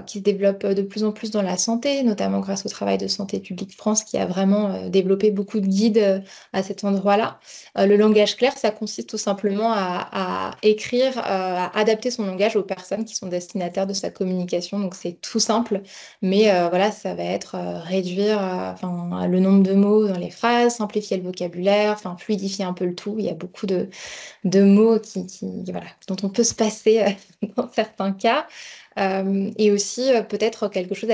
qui se développe de plus en plus dans la santé, notamment grâce au travail de Santé publique France, qui a vraiment développé beaucoup de guides à cet endroit-là. Le langage clair, ça consiste tout simplement à écrire, à adapter son langage aux personnes qui sont destinataires de sa communication. Donc c'est tout simple, mais voilà, ça va être réduire le nombre de mots dans les phrases, simplifier le vocabulaire, fluidifier un peu le tout. Il y a beaucoup de mots voilà, dont on peut se passer dans certains cas. Et aussi peut-être quelque chose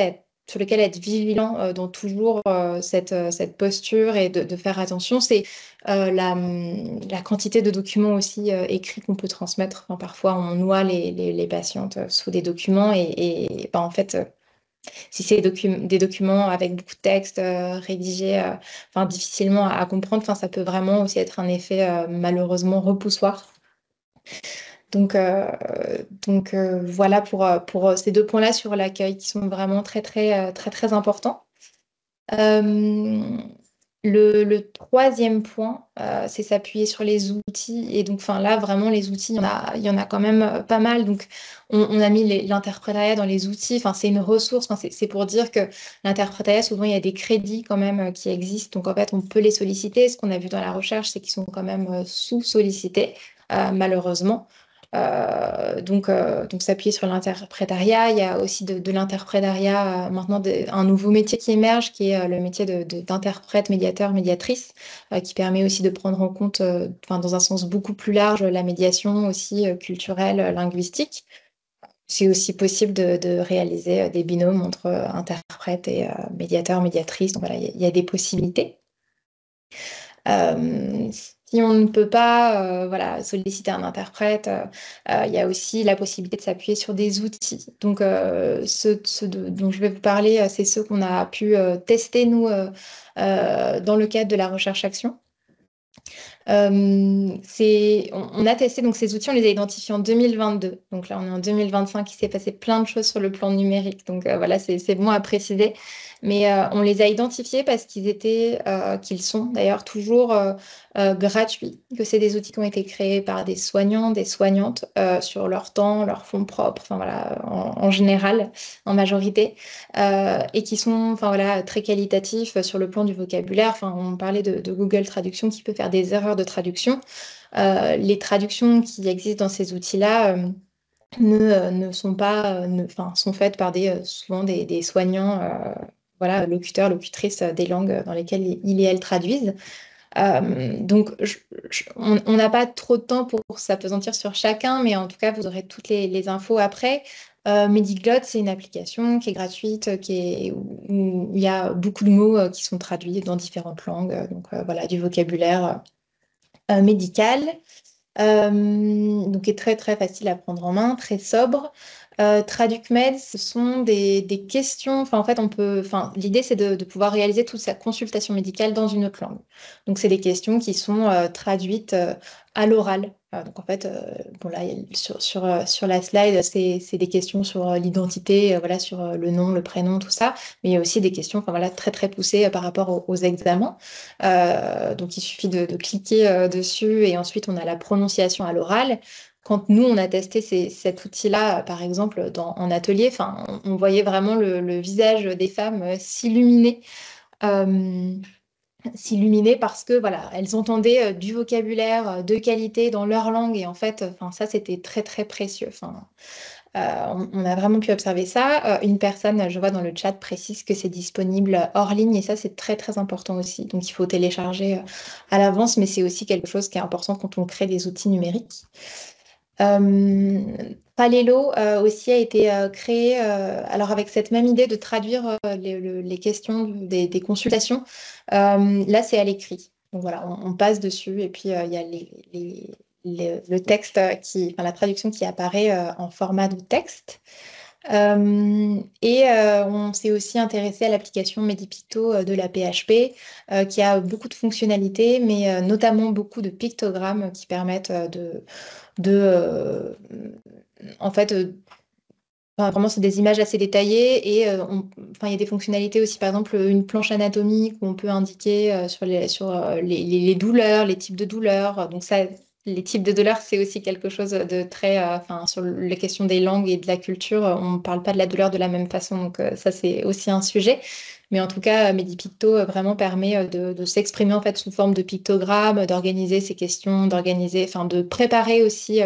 sur lequel être vigilant dans toujours cette posture et de faire attention, c'est la quantité de documents aussi écrits qu'on peut transmettre. Enfin, parfois, on noie les patientes sous des documents en fait, si c'est des documents avec beaucoup de texte rédigés, difficilement à comprendre, ça peut vraiment aussi être un effet malheureusement repoussoir. Donc, voilà pour ces deux points-là sur l'accueil qui sont vraiment très, très, très, très importants. Le troisième point, c'est s'appuyer sur les outils. Et donc, là, vraiment, les outils, il y en a quand même pas mal. Donc, on a mis l'interprétariat dans les outils. C'est une ressource. C'est pour dire que l'interprétariat, souvent, il y a des crédits quand même qui existent. Donc, en fait, on peut les solliciter. Ce qu'on a vu dans la recherche, c'est qu'ils sont quand même sous-sollicités, malheureusement. Donc s'appuyer sur l'interprétariat. Il y a aussi de l'interprétariat maintenant un nouveau métier qui émerge, qui est le métier d'interprète, médiateur, médiatrice, qui permet aussi de prendre en compte, dans un sens beaucoup plus large, la médiation aussi culturelle, linguistique. C'est aussi possible de réaliser des binômes entre interprète et médiateur, médiatrice. Donc voilà, il y a des possibilités. Si on ne peut pas solliciter un interprète, il y a aussi la possibilité de s'appuyer sur des outils. Donc, ceux dont je vais vous parler, c'est ceux qu'on a pu tester, nous, dans le cadre de la recherche-action. On a testé donc ces outils, on les a identifiés en 2022. Donc là, on est en 2025, il s'est passé plein de choses sur le plan numérique. Donc voilà, c'est bon à préciser. Mais on les a identifiés parce qu'ils sont d'ailleurs toujours gratuits, que c'est des outils qui ont été créés par des soignants, des soignantes sur leur temps, leur fonds propres, en général, en majorité, et qui sont très qualitatifs sur le plan du vocabulaire. On parlait de Google Traduction qui peut faire des erreurs de traduction. Les traductions qui existent dans ces outils-là ne sont pas, sont faites par souvent des soignants, locuteurs, locutrices des langues dans lesquelles ils et elles traduisent. Donc, on n'a pas trop de temps pour s'appesantir sur chacun, mais en tout cas, vous aurez toutes les infos après. Mediglot, c'est une application qui est gratuite, où il y a beaucoup de mots qui sont traduits dans différentes langues. Donc, du vocabulaire médical. Donc, est très, très facile à prendre en main, très sobre. TraducMed, ce sont des questions. En fait, l'idée, c'est de pouvoir réaliser toute sa consultation médicale dans une autre langue. Donc, c'est des questions qui sont traduites à l'oral. Donc, en fait, là, sur la slide, c'est des questions sur l'identité, sur le nom, le prénom, tout ça. Mais il y a aussi des questions, très, très poussées par rapport aux examens. Donc, il suffit de cliquer dessus et ensuite, on a la prononciation à l'oral. Quand nous, on a testé cet outil-là, par exemple, en atelier, on voyait vraiment le visage des femmes s'illuminer. S'illuminer parce que elles entendaient du vocabulaire de qualité dans leur langue et en fait, ça, c'était très, très précieux. On a vraiment pu observer ça. Une personne, je vois dans le chat, précise que c'est disponible hors ligne et ça, c'est très, très important aussi. Donc, il faut télécharger à l'avance, mais c'est aussi quelque chose qui est important quand on crée des outils numériques. Euh, Palelo aussi a été créé alors avec cette même idée de traduire les questions des consultations. Là, c'est à l'écrit. Donc voilà, on passe dessus et puis il y a le texte enfin, la traduction qui apparaît en format de texte. On s'est aussi intéressé à l'application Medipicto de la PHP, qui a beaucoup de fonctionnalités, mais notamment beaucoup de pictogrammes qui permettent de en fait, enfin, vraiment, c'est des images assez détaillées et enfin, il y a des fonctionnalités aussi, par exemple, une planche anatomique où on peut indiquer sur les douleurs, les types de douleurs. Donc ça, les types de douleurs, c'est aussi quelque chose de très, enfin, sur les questions des langues et de la culture, on ne parle pas de la douleur de la même façon. Donc ça, c'est aussi un sujet. Mais en tout cas, Medipicto vraiment permet de s'exprimer en fait sous forme de pictogrammes, d'organiser ces questions, enfin, de préparer aussi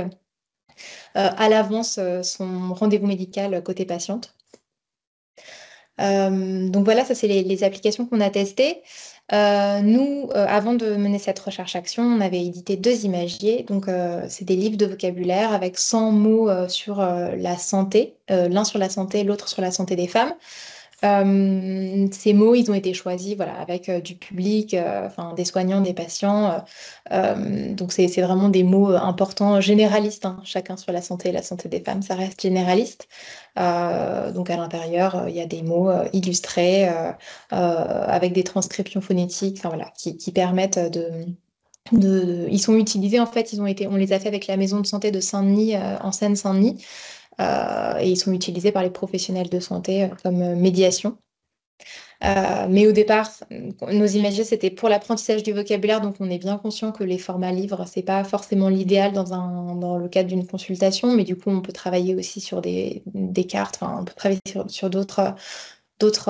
à l'avance son rendez-vous médical côté patiente. Donc voilà, ça c'est les applications qu'on a testées. Nous, avant de mener cette recherche-action, on avait édité 2 imagiers. Donc c'est des livres de vocabulaire avec 100 mots sur la santé, l'un sur la santé, l'autre sur la santé des femmes. Ces mots, ils ont été choisis voilà, avec du public, enfin, des soignants, des patients. Donc, c'est vraiment des mots importants, généralistes, hein. Chacun sur la santé et la santé des femmes, ça reste généraliste. Donc, à l'intérieur, il y a des mots illustrés avec des transcriptions phonétiques, enfin, voilà, qui permettent ils sont utilisés, en fait, on les a fait avec la maison de santé de Saint-Denis, en Seine-Saint-Denis. Et ils sont utilisés par les professionnels de santé comme médiation. Mais au départ, nos images, c'était pour l'apprentissage du vocabulaire, donc on est bien conscient que les formats livres, c'est pas forcément l'idéal dans le cadre d'une consultation, mais du coup, on peut travailler aussi sur des cartes, enfin, on peut travailler sur d'autres, d'autres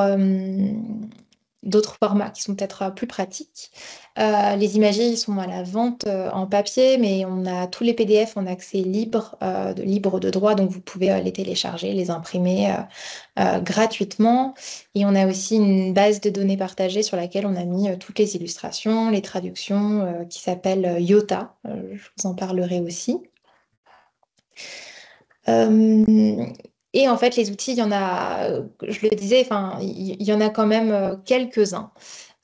formats qui sont peut-être plus pratiques. Les imagiers, ils sont à la vente en papier, mais on a tous les PDF en accès libre de droit, donc vous pouvez les télécharger, les imprimer gratuitement. Et on a aussi une base de données partagée sur laquelle on a mis toutes les illustrations, les traductions, qui s'appelle Yota. Je vous en parlerai aussi. Euh, et en fait, les outils, il y en a, je le disais, enfin, il y en a quand même quelques-uns.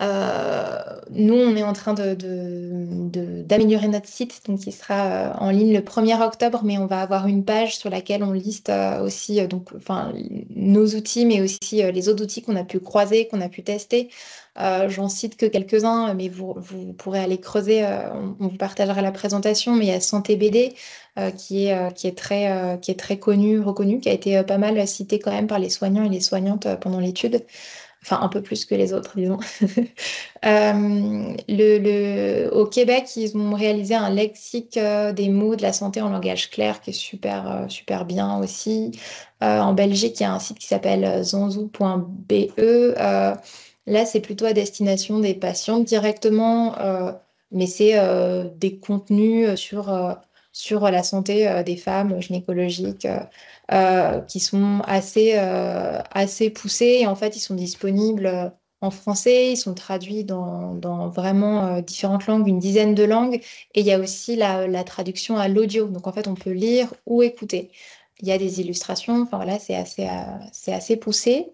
Nous, on est en train d'améliorer notre site, donc qui sera en ligne le 1er octobre, mais on va avoir une page sur laquelle on liste aussi donc, enfin, nos outils, mais aussi les autres outils qu'on a pu croiser, qu'on a pu tester. J'en cite que quelques-uns, mais vous pourrez aller creuser, on vous partagera la présentation, mais il y a Santé BD qui est très connu, reconnu, qui a été pas mal cité quand même par les soignants et les soignantes pendant l'étude. Enfin, un peu plus que les autres, disons. Au Québec, ils ont réalisé un lexique des mots de la santé en langage clair qui est super bien aussi. En Belgique, il y a un site qui s'appelle zanzou.be. Là, c'est plutôt à destination des patients directement, mais c'est des contenus sur la santé des femmes gynécologiques qui sont assez poussés. Et en fait, ils sont disponibles en français, ils sont traduits dans vraiment différentes langues, une dizaine de langues. Et il y a aussi la traduction à l'audio. Donc, en fait, on peut lire ou écouter. Il y a des illustrations. Enfin, voilà, c'est assez poussé.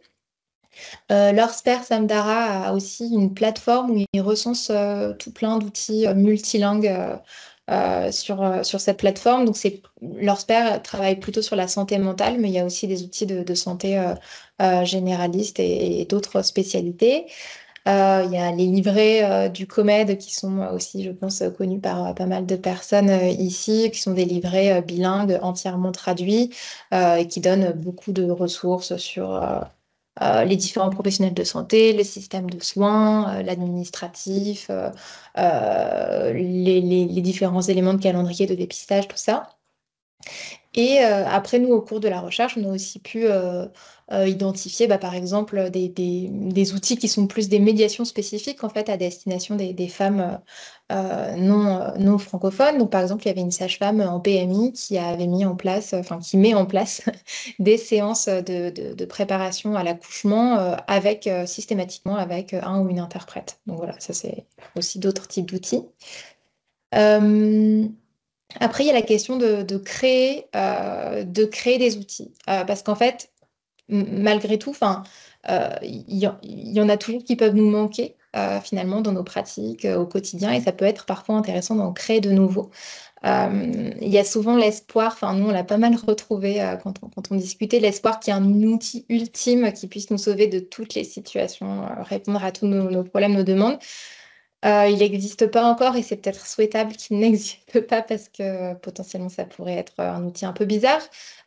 L'Orsper Samdara a aussi une plateforme où il recense tout plein d'outils multilingues sur cette plateforme. Donc, l'Orsper travaille plutôt sur la santé mentale, mais il y a aussi des outils de santé généralistes et d'autres spécialités. Il y a les livrets du COMED qui sont aussi, je pense, connus par pas mal de personnes ici, qui sont des livrets bilingues entièrement traduits et qui donnent beaucoup de ressources sur les différents professionnels de santé, le système de soins, l'administratif, les différents éléments de calendrier de dépistage, tout ça. Et après, nous, au cours de la recherche, on a aussi pu identifier, par exemple, des outils qui sont plus des médiations spécifiques, en fait, à destination des femmes non francophones. Donc, par exemple, il y avait une sage-femme en PMI qui avait mis en place, enfin, qui met en place des séances de préparation à l'accouchement systématiquement avec un ou une interprète. Donc, voilà, ça, c'est aussi d'autres types d'outils. Euh, Après, il y a la question de créer des outils. Parce qu'en fait, malgré tout, enfin, il y en a toujours qui peuvent nous manquer finalement dans nos pratiques au quotidien et ça peut être parfois intéressant d'en créer de nouveaux. Il y a souvent l'espoir, enfin nous on l'a pas mal retrouvé quand on discutait, l'espoir qu'il y ait un outil ultime qui puisse nous sauver de toutes les situations, répondre à tous nos problèmes, nos demandes. Il n'existe pas encore et c'est peut-être souhaitable qu'il n'existe pas parce que potentiellement ça pourrait être un outil un peu bizarre.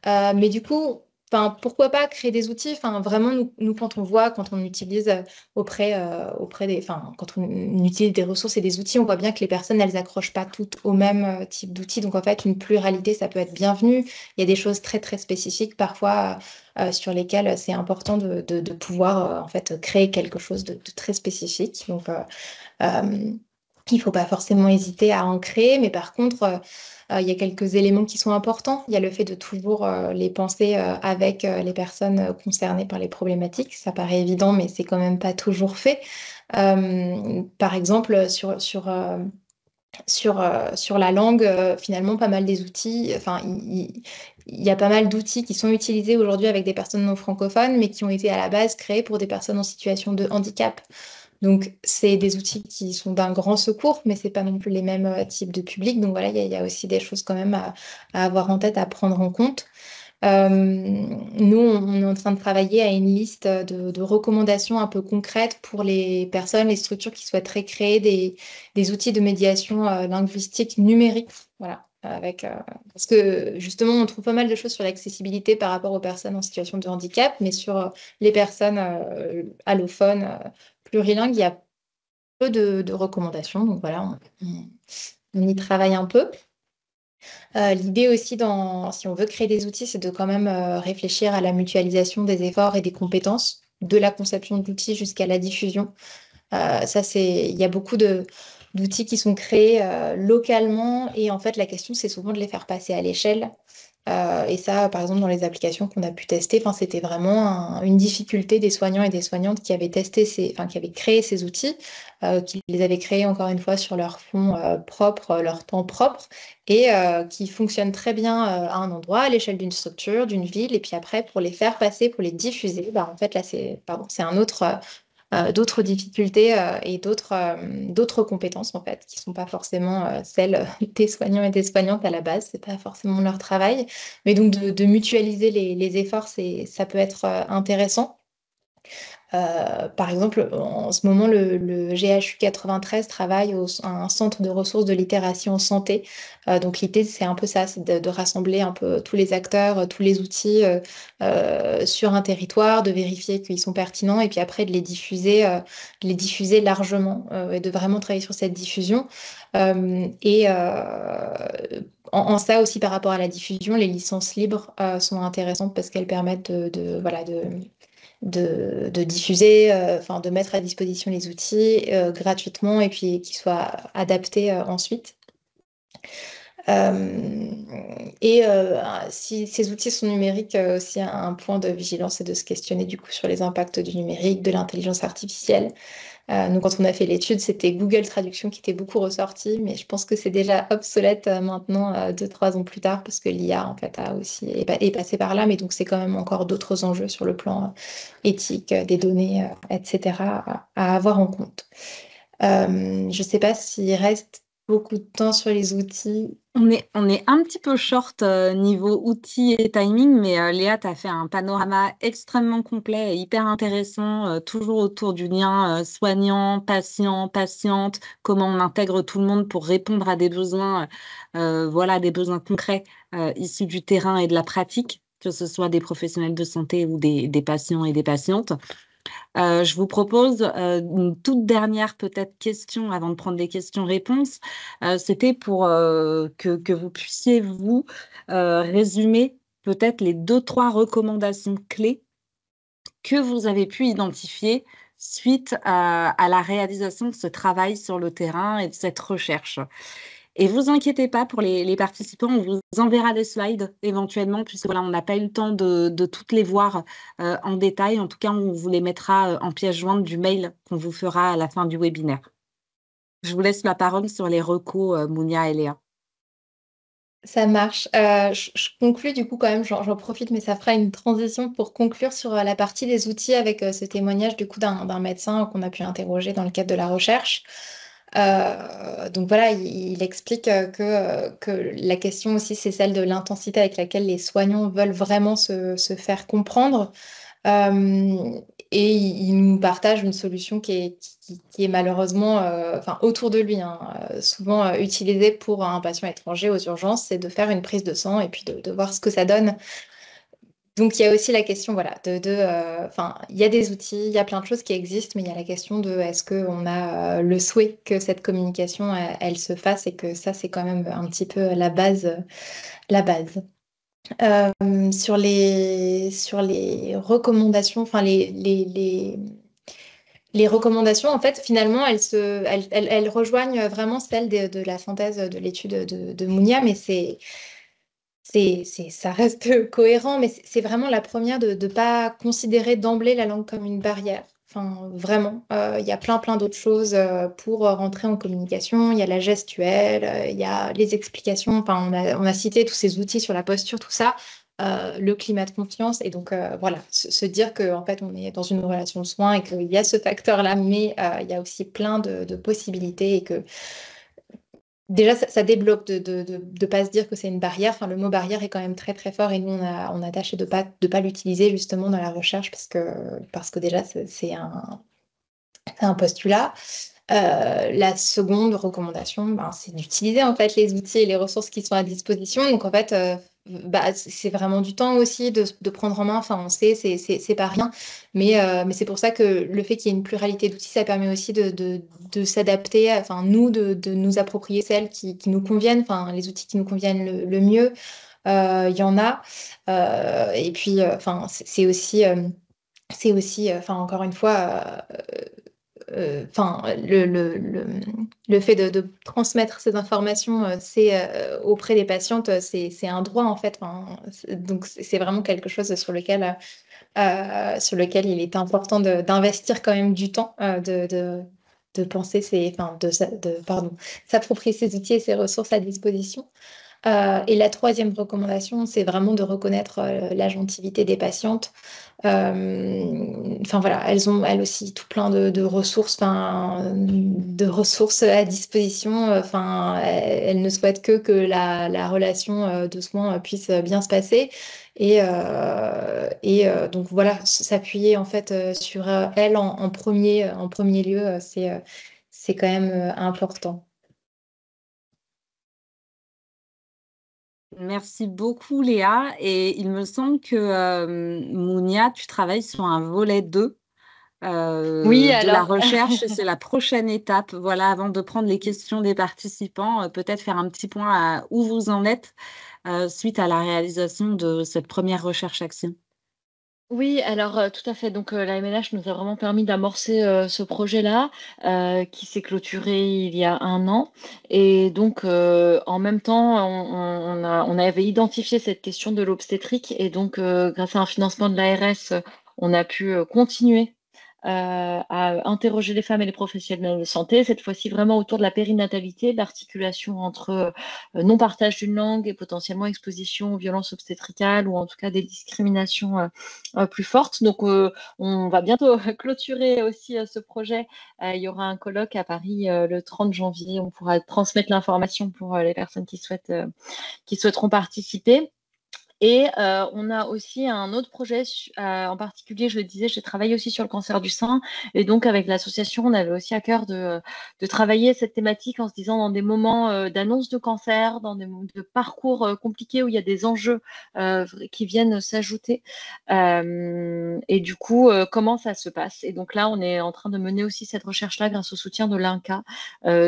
Mais du coup, enfin, pourquoi pas créer des outils? Enfin, vraiment, nous, quand on voit, quand on utilise auprès des, enfin, quand on utilise des ressources et des outils, on voit bien que les personnes, elles accrochent pas toutes au même type d'outils. Donc en fait, une pluralité, ça peut être bienvenu. Il y a des choses très très spécifiques parfois sur lesquelles c'est important de pouvoir en fait créer quelque chose de très spécifique. Donc euh, il ne faut pas forcément hésiter à en créer, mais par contre, il y a quelques éléments qui sont importants. Il y a le fait de toujours les penser avec les personnes concernées par les problématiques. Ça paraît évident, mais c'est quand même pas toujours fait. Par exemple, sur la langue, finalement, pas mal des outils, enfin, il y a pas mal d'outils qui sont utilisés aujourd'hui avec des personnes non francophones, mais qui ont été à la base créés pour des personnes en situation de handicap. Donc, c'est des outils qui sont d'un grand secours, mais c'est pas non plus les mêmes types de publics. Donc voilà, il y a aussi des choses quand même à avoir en tête, à prendre en compte. Nous, on est en train de travailler à une liste de recommandations un peu concrètes pour les personnes, les structures qui souhaiteraient créer des outils de médiation linguistique numérique. Voilà. Parce que justement, on trouve pas mal de choses sur l'accessibilité par rapport aux personnes en situation de handicap, mais sur les personnes allophones, plurilingues, il y a peu de recommandations. Donc voilà, on y travaille un peu. L'idée aussi, si on veut créer des outils, c'est de quand même réfléchir à la mutualisation des efforts et des compétences, de la conception de l'outil jusqu'à la diffusion. Il y a beaucoup d'outils qui sont créés localement et en fait, la question, c'est souvent de les faire passer à l'échelle. Et ça, par exemple, dans les applications qu'on a pu tester, enfin, c'était vraiment une difficulté des soignants et des soignantes qui avaient qui avaient créé ces outils, qui les avaient créés encore une fois sur leur fond propre, leur temps propre, et qui fonctionnent très bien à un endroit, à l'échelle d'une structure, d'une ville, et puis après, pour les faire passer, pour les diffuser, bah, en fait, là, c'est un autre d'autres difficultés et d'autres compétences en fait, qui ne sont pas forcément celles des soignants et des soignantes à la base, c'est pas forcément leur travail. Mais donc de mutualiser les efforts, ça peut être intéressant. Par exemple, en ce moment, le GHU 93 travaille à un centre de ressources de littératie en santé. Donc l'idée, c'est un peu ça, c'est de rassembler un peu tous les acteurs, tous les outils sur un territoire, de vérifier qu'ils sont pertinents et puis après de les diffuser largement et de vraiment travailler sur cette diffusion. En ça aussi, par rapport à la diffusion, les licences libres sont intéressantes parce qu'elles permettent voilà, de diffuser, enfin de mettre à disposition les outils gratuitement et puis qu'ils soient adaptés ensuite. Euh, si ces outils sont numériques, aussi un point de vigilance, c'est de se questionner du coup sur les impacts du numérique, de l'intelligence artificielle. Donc, quand on a fait l'étude, c'était Google Traduction qui était beaucoup ressorti, mais je pense que c'est déjà obsolète maintenant, 2, 3 ans plus tard, parce que l'IA, en fait, est passé par là, mais donc c'est quand même encore d'autres enjeux sur le plan éthique, des données, etc., à avoir en compte. Je ne sais pas s'il reste beaucoup de temps sur les outils. On est un petit peu short niveau outils et timing, mais Léa, tu as fait un panorama extrêmement complet et hyper intéressant, toujours autour du lien soignant, patient, patiente, comment on intègre tout le monde pour répondre à des besoins, voilà, des besoins concrets issus du terrain et de la pratique, que ce soit des professionnels de santé ou des patients et des patientes. Je vous propose une toute dernière peut-être question avant de prendre des questions-réponses. C'était pour que vous puissiez, vous, résumer peut-être les 2, 3 recommandations clés que vous avez pu identifier suite à la réalisation de ce travail sur le terrain et de cette recherche. Et vous inquiétez pas pour les participants, on vous enverra des slides éventuellement, puisque voilà, on n'a pas eu le temps de toutes les voir en détail. En tout cas, on vous les mettra en pièce jointe du mail qu'on vous fera à la fin du webinaire. Je vous laisse la parole sur les recos, Mounia et Léa. Ça marche. Je conclus du coup quand même, j'en profite, mais ça fera une transition pour conclure sur la partie des outils avec ce témoignage du coup d'un médecin qu'on a pu interroger dans le cadre de la recherche. Donc voilà, il explique que la question aussi, c'est celle de l'intensité avec laquelle les soignants veulent vraiment se faire comprendre. Euh, et il nous partage une solution qui est malheureusement enfin, autour de lui, hein, souvent utilisée pour un patient étranger aux urgences, c'est de faire une prise de sang et puis de voir ce que ça donne. Donc il y a aussi la question, voilà, enfin, il y a des outils, il y a plein de choses qui existent, mais il y a la question de est-ce qu'on a le souhait que cette communication, elle se fasse et que ça, c'est quand même un petit peu la base, la base. Sur les recommandations, enfin les recommandations, en fait, finalement, elles rejoignent vraiment celles de la synthèse de l'étude de Mounia, mais ça reste cohérent, mais c'est vraiment la première de ne pas considérer d'emblée la langue comme une barrière. Enfin, vraiment, il y a plein d'autres choses pour rentrer en communication. Il y a la gestuelle, il y a les explications. Enfin, on a cité tous ces outils sur la posture, tout ça, le climat de confiance. Et donc, voilà, se dire qu'en fait, on est dans une relation de soins et qu'il y a ce facteur-là, mais il y a aussi plein de possibilités et que déjà, ça débloque de pas se dire que c'est une barrière. Enfin, le mot barrière est quand même très très fort et nous, on a tâché de pas l'utiliser justement dans la recherche parce que déjà, c'est un postulat. La seconde recommandation, ben, c'est d'utiliser en fait les outils et les ressources qui sont à disposition. Donc en fait, bah, c'est vraiment du temps aussi de prendre en main. Enfin, on sait, c'est pas rien, mais c'est pour ça que le fait qu'il y ait une pluralité d'outils, ça permet aussi de s'adapter. Enfin, nous, de nous approprier celles qui nous conviennent. Enfin, les outils qui nous conviennent le mieux. Il y en a. Et puis, enfin, c'est aussi, enfin, encore une fois. Enfin, le fait de transmettre ces informations auprès des patientes, c'est un droit en fait. Enfin, donc c'est vraiment quelque chose sur lequel il est important d'investir quand même du temps, de penser enfin, pardon, s'approprier ces outils et ces ressources à disposition. Et la troisième recommandation, c'est vraiment de reconnaître l'agentivité des patientes. Enfin voilà, elles ont elles aussi tout plein de ressources, enfin, de ressources à disposition. Enfin, elles ne souhaitent que la relation de soins puisse bien se passer. Donc voilà, s'appuyer en fait sur elles en premier lieu, c'est quand même important. Merci beaucoup, Léa. Et il me semble que Mounia, tu travailles sur un volet 2 Oui, de la alors, recherche. C'est la prochaine étape. Voilà, avant de prendre les questions des participants, peut-être faire un petit point à où vous en êtes suite à la réalisation de cette première recherche-action. oui, alors tout à fait. Donc la MNH nous a vraiment permis d'amorcer ce projet-là qui s'est clôturé il y a un an. Et donc en même temps, on avait identifié cette question de l'obstétrique et donc grâce à un financement de l'ARS, on a pu continuer à interroger les femmes et les professionnels de santé, cette fois-ci vraiment autour de la périnatalité, de l'articulation entre non-partage d'une langue et potentiellement exposition aux violences obstétricales ou en tout cas des discriminations plus fortes. Donc, on va bientôt clôturer aussi ce projet. Il y aura un colloque à Paris le 30 janvier. On pourra transmettre l'information pour les personnes qui souhaiteront participer. Et on a aussi un autre projet, en particulier, je le disais, j'ai travaillé aussi sur le cancer du sein. Et donc, avec l'association, on avait aussi à cœur de travailler cette thématique en se disant dans des moments d'annonce de cancer, dans des moments de parcours compliqués où il y a des enjeux qui viennent s'ajouter. Et du coup, comment ça se passe? Et donc là, on est en train de mener aussi cette recherche-là grâce au soutien de l'INCa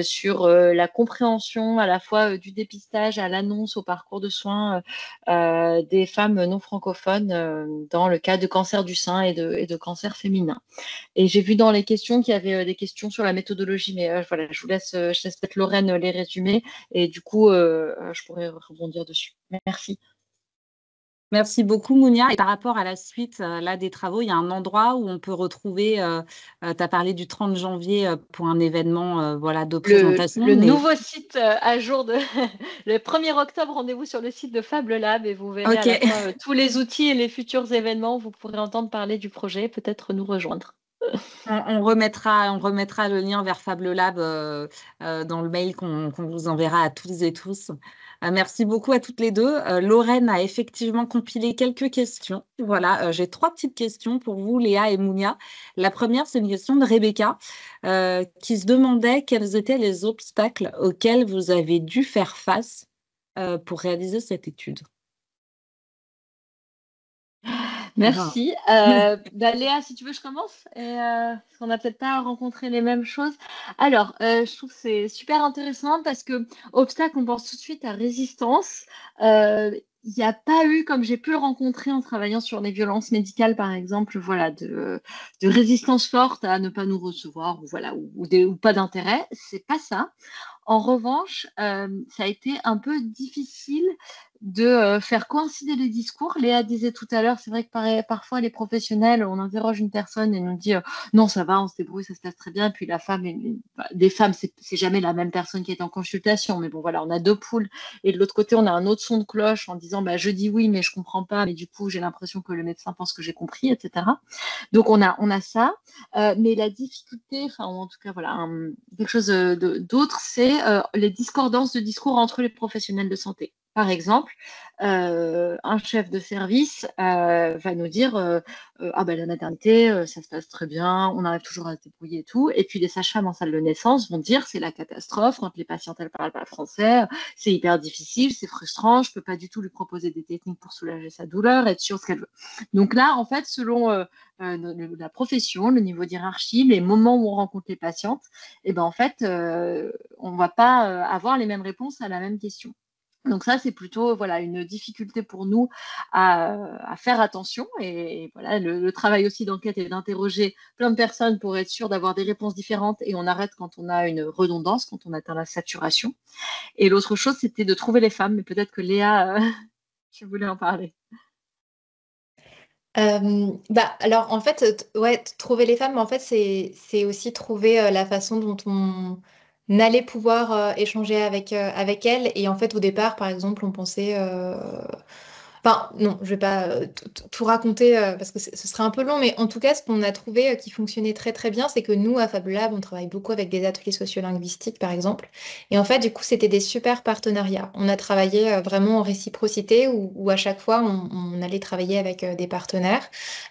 sur la compréhension à la fois du dépistage à l'annonce, au parcours de soins des femmes non francophones dans le cas de cancer du sein et de cancer féminin. Et j'ai vu dans les questions qu'il y avait des questions sur la méthodologie, mais voilà, je laisse peut-être Lorraine les résumer et du coup, je pourrais rebondir dessus. Merci. Merci beaucoup, Mounia. Et par rapport à la suite là, des travaux, il y a un endroit où on peut retrouver, tu as parlé du 30 janvier pour un événement voilà, de présentation, Le mais nouveau site à jour de le 1er octobre, rendez-vous sur le site de Fab Lab et vous verrez à la ok, fois tous les outils et les futurs événements. Vous pourrez entendre parler du projet, peut-être nous rejoindre. on remettra le lien vers Fab Lab dans le mail qu'on vous enverra à toutes et tous. Merci beaucoup à toutes les deux. Lorraine a effectivement compilé quelques questions. Voilà, j'ai 3 petites questions pour vous, Léa et Mounia. La première, c'est une question de Rebecca qui se demandait quels étaient les obstacles auxquels vous avez dû faire face pour réaliser cette étude. Ah. Merci. Léa, si tu veux, je commence. Parce qu'on n'a peut-être pas rencontré les mêmes choses. Alors, je trouve que c'est super intéressant parce que obstacle, on pense tout de suite à résistance. Il n'y a pas eu, comme j'ai pu le rencontrer en travaillant sur les violences médicales, par exemple, voilà, de résistance forte à ne pas nous recevoir ou, voilà, ou pas d'intérêt. C'est pas ça. En revanche, ça a été un peu difficile de faire coïncider les discours. Léa disait tout à l'heure, c'est vrai que parfois les professionnels, on interroge une personne et nous dit non, ça va, on se débrouille, ça se passe très bien. Puis la femme, des femmes, c'est jamais la même personne qui est en consultation. Mais bon, voilà, on a 2 poules. Et de l'autre côté, on a un autre son de cloche en disant bah, je dis oui, mais je comprends pas. Mais du coup, j'ai l'impression que le médecin pense que j'ai compris, etc. Donc on a ça. Mais la difficulté, enfin, ou en tout cas, voilà, quelque chose d'autre, c'est les discordances de discours entre les professionnels de santé. Par exemple, un chef de service va nous dire ah ben la maternité, ça se passe très bien, on arrive toujours à se débrouiller et tout. Et puis les sages-femmes en salle de naissance vont dire c'est la catastrophe quand les patientes elles parlent pas français, c'est hyper difficile, c'est frustrant, je peux pas du tout lui proposer des techniques pour soulager sa douleur, être sûre de ce qu'elle veut. Donc là, en fait, selon la profession, le niveau d'hierarchie, les moments où on rencontre les patientes, et ben en fait, on va pas avoir les mêmes réponses à la même question. Donc ça, c'est plutôt voilà, une difficulté pour nous à faire attention. Et voilà, le travail aussi d'enquête est d'interroger plein de personnes pour être sûr d'avoir des réponses différentes. Et on arrête quand on a une redondance, quand on atteint la saturation. Et l'autre chose, c'était de trouver les femmes. Mais peut-être que Léa, je voulais en parler. Alors en fait, ouais, trouver les femmes, en fait, c'est aussi trouver la façon dont on allait pouvoir échanger avec elles. Et en fait, au départ, par exemple, on pensait enfin, non, je vais pas tout raconter parce que ce serait un peu long, mais en tout cas, ce qu'on a trouvé qui fonctionnait très très bien, c'est que nous, à Fab Lab, on travaille beaucoup avec des ateliers sociolinguistiques, par exemple. Et en fait, du coup, c'était des super partenariats. On a travaillé vraiment en réciprocité où à chaque fois, on allait travailler avec des partenaires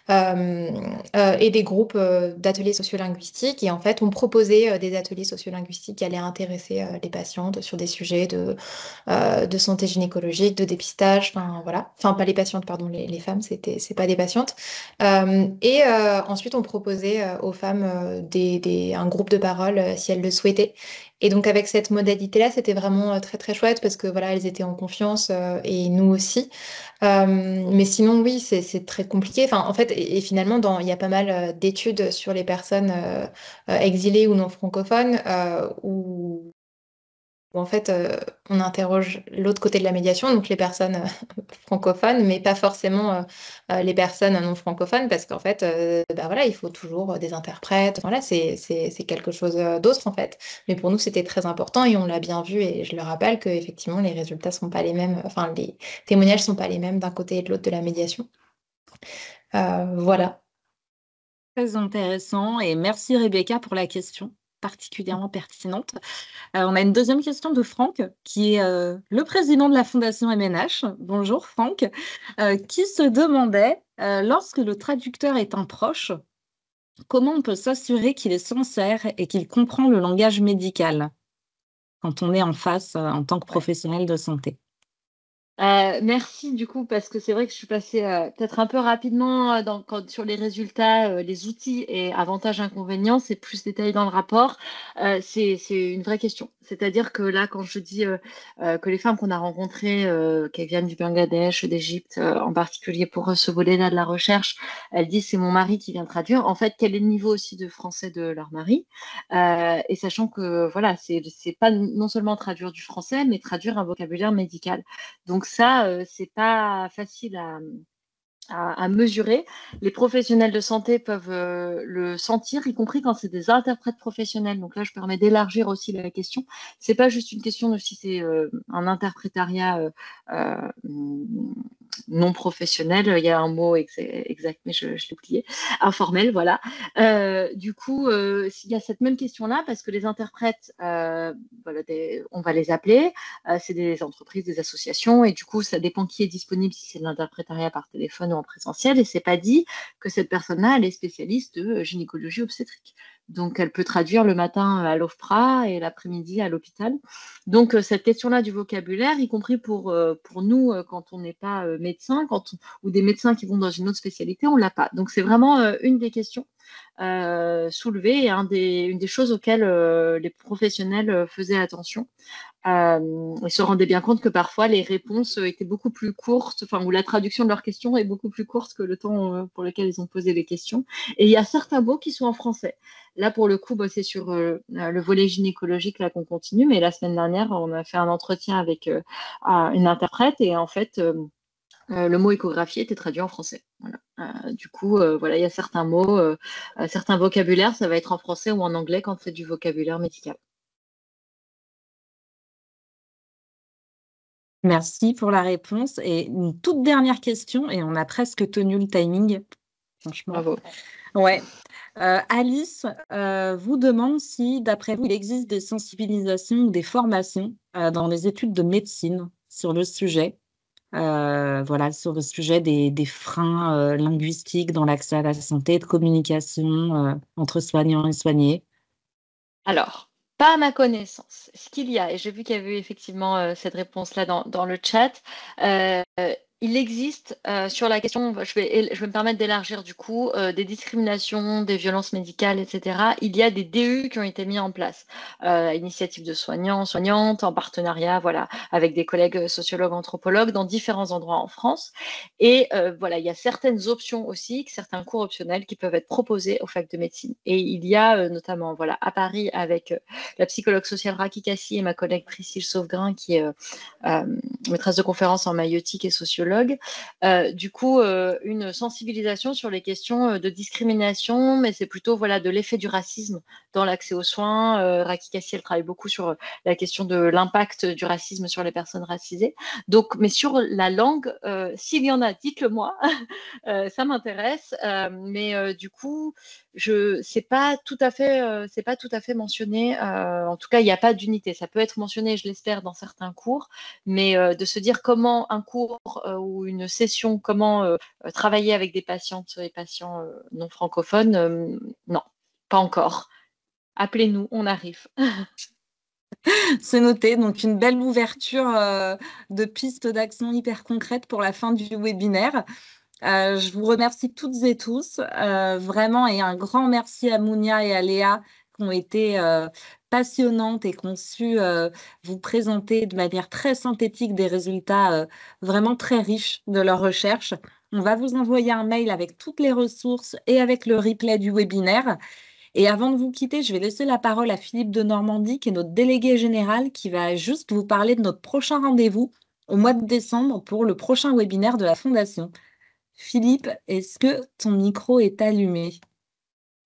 et des groupes d'ateliers sociolinguistiques. Et en fait, on proposait des ateliers sociolinguistiques qui allaient intéresser les patientes sur des sujets de santé gynécologique, de dépistage, enfin voilà. Enfin, pas les patientes, pardon, les femmes, c'est pas des patientes. Ensuite, on proposait aux femmes un groupe de parole si elles le souhaitaient. Et donc, avec cette modalité-là, c'était vraiment très, très chouette parce que voilà, elles étaient en confiance et nous aussi. Mais sinon, oui, c'est très compliqué. Enfin, en fait, et finalement, il y a pas mal d'études sur les personnes exilées ou non francophones où en fait, on interroge l'autre côté de la médiation, donc les personnes francophones, mais pas forcément les personnes non francophones, parce qu'en fait, bah voilà, il faut toujours des interprètes. Voilà, c'est quelque chose d'autre en fait. Mais pour nous, c'était très important et on l'a bien vu. Et je le rappelle que effectivement, les résultats sont pas les mêmes. Enfin, les témoignages sont pas les mêmes d'un côté et de l'autre de la médiation. Voilà. Très intéressant et merci Rebecca pour la question particulièrement pertinente. On a une deuxième question de Franck, qui est le président de la Fondation MNH. Bonjour Franck, qui se demandait, lorsque le traducteur est un proche, comment on peut s'assurer qu'il est sincère et qu'il comprend le langage médical quand on est en face en tant que professionnel de santé? Merci du coup parce que c'est vrai que je suis passée peut-être un peu rapidement sur les résultats, les outils et avantages inconvénients, c'est plus détaillé dans le rapport. C'est une vraie question. C'est-à-dire que là, quand je dis que les femmes qu'on a rencontrées, qu'elles viennent du Bangladesh, d'Égypte en particulier pour ce volet-là de la recherche, elles disent c'est mon mari qui vient traduire. En fait, quel est le niveau aussi de français de leur mari? Et sachant que voilà, c'est pas non seulement traduire du français, mais traduire un vocabulaire médical. Donc ça, c'est pas facile à mesurer. Les professionnels de santé peuvent le sentir, y compris quand c'est des interprètes professionnels. Donc là, je permets d'élargir aussi la question. C'est pas juste une question de si c'est un interprétariat non professionnel. Il y a un mot exact, mais je l'ai oublié. Informel, voilà. Du coup, il y a cette même question-là parce que les interprètes, voilà, on va les appeler. C'est des entreprises, des associations, et du coup, ça dépend qui est disponible, si c'est de l'interprétariat par téléphone ou en présentiel, et c'est pas dit que cette personne-là, elle est spécialiste de gynécologie obstétrique. Donc, elle peut traduire le matin à l'OFPRA et l'après-midi à l'hôpital. Donc, cette question-là du vocabulaire, y compris pour nous, quand on n'est pas médecin, ou des médecins qui vont dans une autre spécialité, on l'a pas. Donc, c'est vraiment une des questions soulevées et une des choses auxquelles les professionnels faisaient attention. Ils se rendaient bien compte que parfois les réponses étaient beaucoup plus courtes, enfin, ou la traduction de leurs questions est beaucoup plus courte que le temps pour lequel ils ont posé les questions. Et il y a certains mots qui sont en français. Là, pour le coup, c'est sur le volet gynécologique là qu'on continue, mais la semaine dernière, on a fait un entretien avec une interprète, et en fait, le mot échographie était traduit en français. Voilà. Du coup, voilà, il y a certains mots, certains vocabulaires, ça va être en français ou en anglais quand c'est du vocabulaire médical. Merci pour la réponse. Et une toute dernière question, et on a presque tenu le timing, franchement. Bravo. Ouais. Alice vous demande si, d'après vous, il existe des sensibilisations ou des formations dans les études de médecine sur le sujet, voilà, sur le sujet des freins linguistiques dans l'accès à la santé, de communication entre soignants et soignés. Alors, pas à ma connaissance. Ce qu'il y a, et j'ai vu qu'il y avait eu effectivement cette réponse-là dans le chat, il existe sur la question, je vais me permettre d'élargir du coup, des discriminations, des violences médicales, etc. Il y a des DU qui ont été mis en place, à initiative de soignants, soignantes, en partenariat, voilà, avec des collègues sociologues, anthropologues dans différents endroits en France. Et voilà, il y a certaines options aussi, certains cours optionnels qui peuvent être proposés aux facs de médecine. Et il y a notamment, voilà, à Paris avec la psychologue sociale Raki Kassi et ma collègue Priscille Sauvegrain, qui est maîtresse de conférences en maïeutique et sociologue. Du coup, une sensibilisation sur les questions de discrimination, mais c'est plutôt voilà, de l'effet du racisme dans l'accès aux soins. Raki Kassi, elle travaille beaucoup sur la question de l'impact du racisme sur les personnes racisées. Donc, mais sur la langue, s'il y en a, dites-le moi, ça m'intéresse. Mais du coup, c'est pas tout à fait mentionné. En tout cas, il n'y a pas d'unité. Ça peut être mentionné, je l'espère, dans certains cours, mais de se dire comment un cours ou une session, comment travailler avec des patientes et patients non francophones, non, pas encore. Appelez-nous, on arrive. C'est noté, donc une belle ouverture de pistes d'action hyper concrètes pour la fin du webinaire. Je vous remercie toutes et tous, vraiment, et un grand merci à Mounia et à Léa qui ont été passionnantes et qui ont su vous présenter de manière très synthétique des résultats vraiment très riches de leur recherche. On va vous envoyer un mail avec toutes les ressources et avec le replay du webinaire. Et avant de vous quitter, je vais laisser la parole à Philippe de Normandie, qui est notre délégué général, qui va juste vous parler de notre prochain rendez-vous au mois de décembre pour le prochain webinaire de la Fondation. Philippe, est-ce que ton micro est allumé?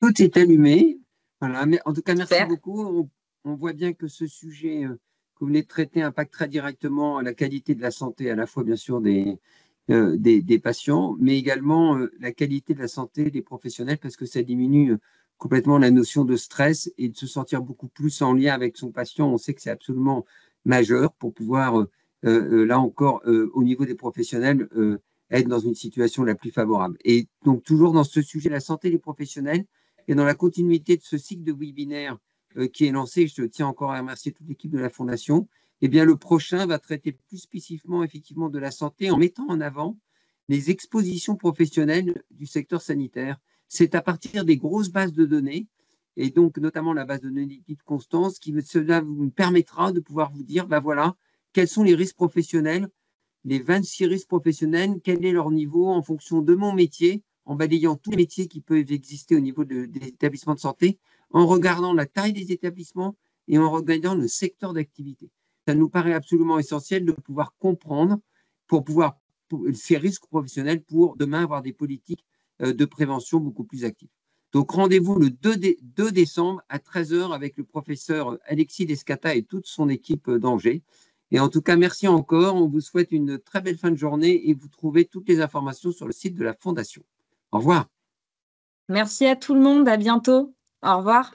Tout est allumé. Voilà. Mais en tout cas, merci Super. beaucoup. On voit bien que ce sujet que vous venez de traiter impacte très directement la qualité de la santé, à la fois bien sûr des patients, mais également la qualité de la santé des professionnels, parce que ça diminue complètement la notion de stress et de se sentir beaucoup plus en lien avec son patient. On sait que c'est absolument majeur pour pouvoir, là encore, au niveau des professionnels, être dans une situation la plus favorable. Et donc, toujours dans ce sujet, la santé des professionnels, et dans la continuité de ce cycle de webinaire qui est lancé, je tiens encore à remercier toute l'équipe de la Fondation, eh bien, le prochain va traiter plus spécifiquement, effectivement, de la santé en mettant en avant les expositions professionnelles du secteur sanitaire. C'est à partir des grosses bases de données, et donc notamment la base de données de Constance, qui cela vous permettra de pouvoir vous dire, ben voilà, quels sont les risques professionnels, les 26 risques professionnels, quel est leur niveau en fonction de mon métier, en balayant tous les métiers qui peuvent exister au niveau des établissements de santé, en regardant la taille des établissements et en regardant le secteur d'activité. Ça nous paraît absolument essentiel de pouvoir comprendre pour pouvoir, ces risques professionnels pour demain avoir des politiques de prévention beaucoup plus actives. Donc, rendez-vous le 2 décembre à 13 h avec le professeur Alexis Descata et toute son équipe d'Angers. Et en tout cas, merci encore. On vous souhaite une très belle fin de journée et vous trouvez toutes les informations sur le site de la Fondation. Au revoir. Merci à tout le monde. À bientôt. Au revoir.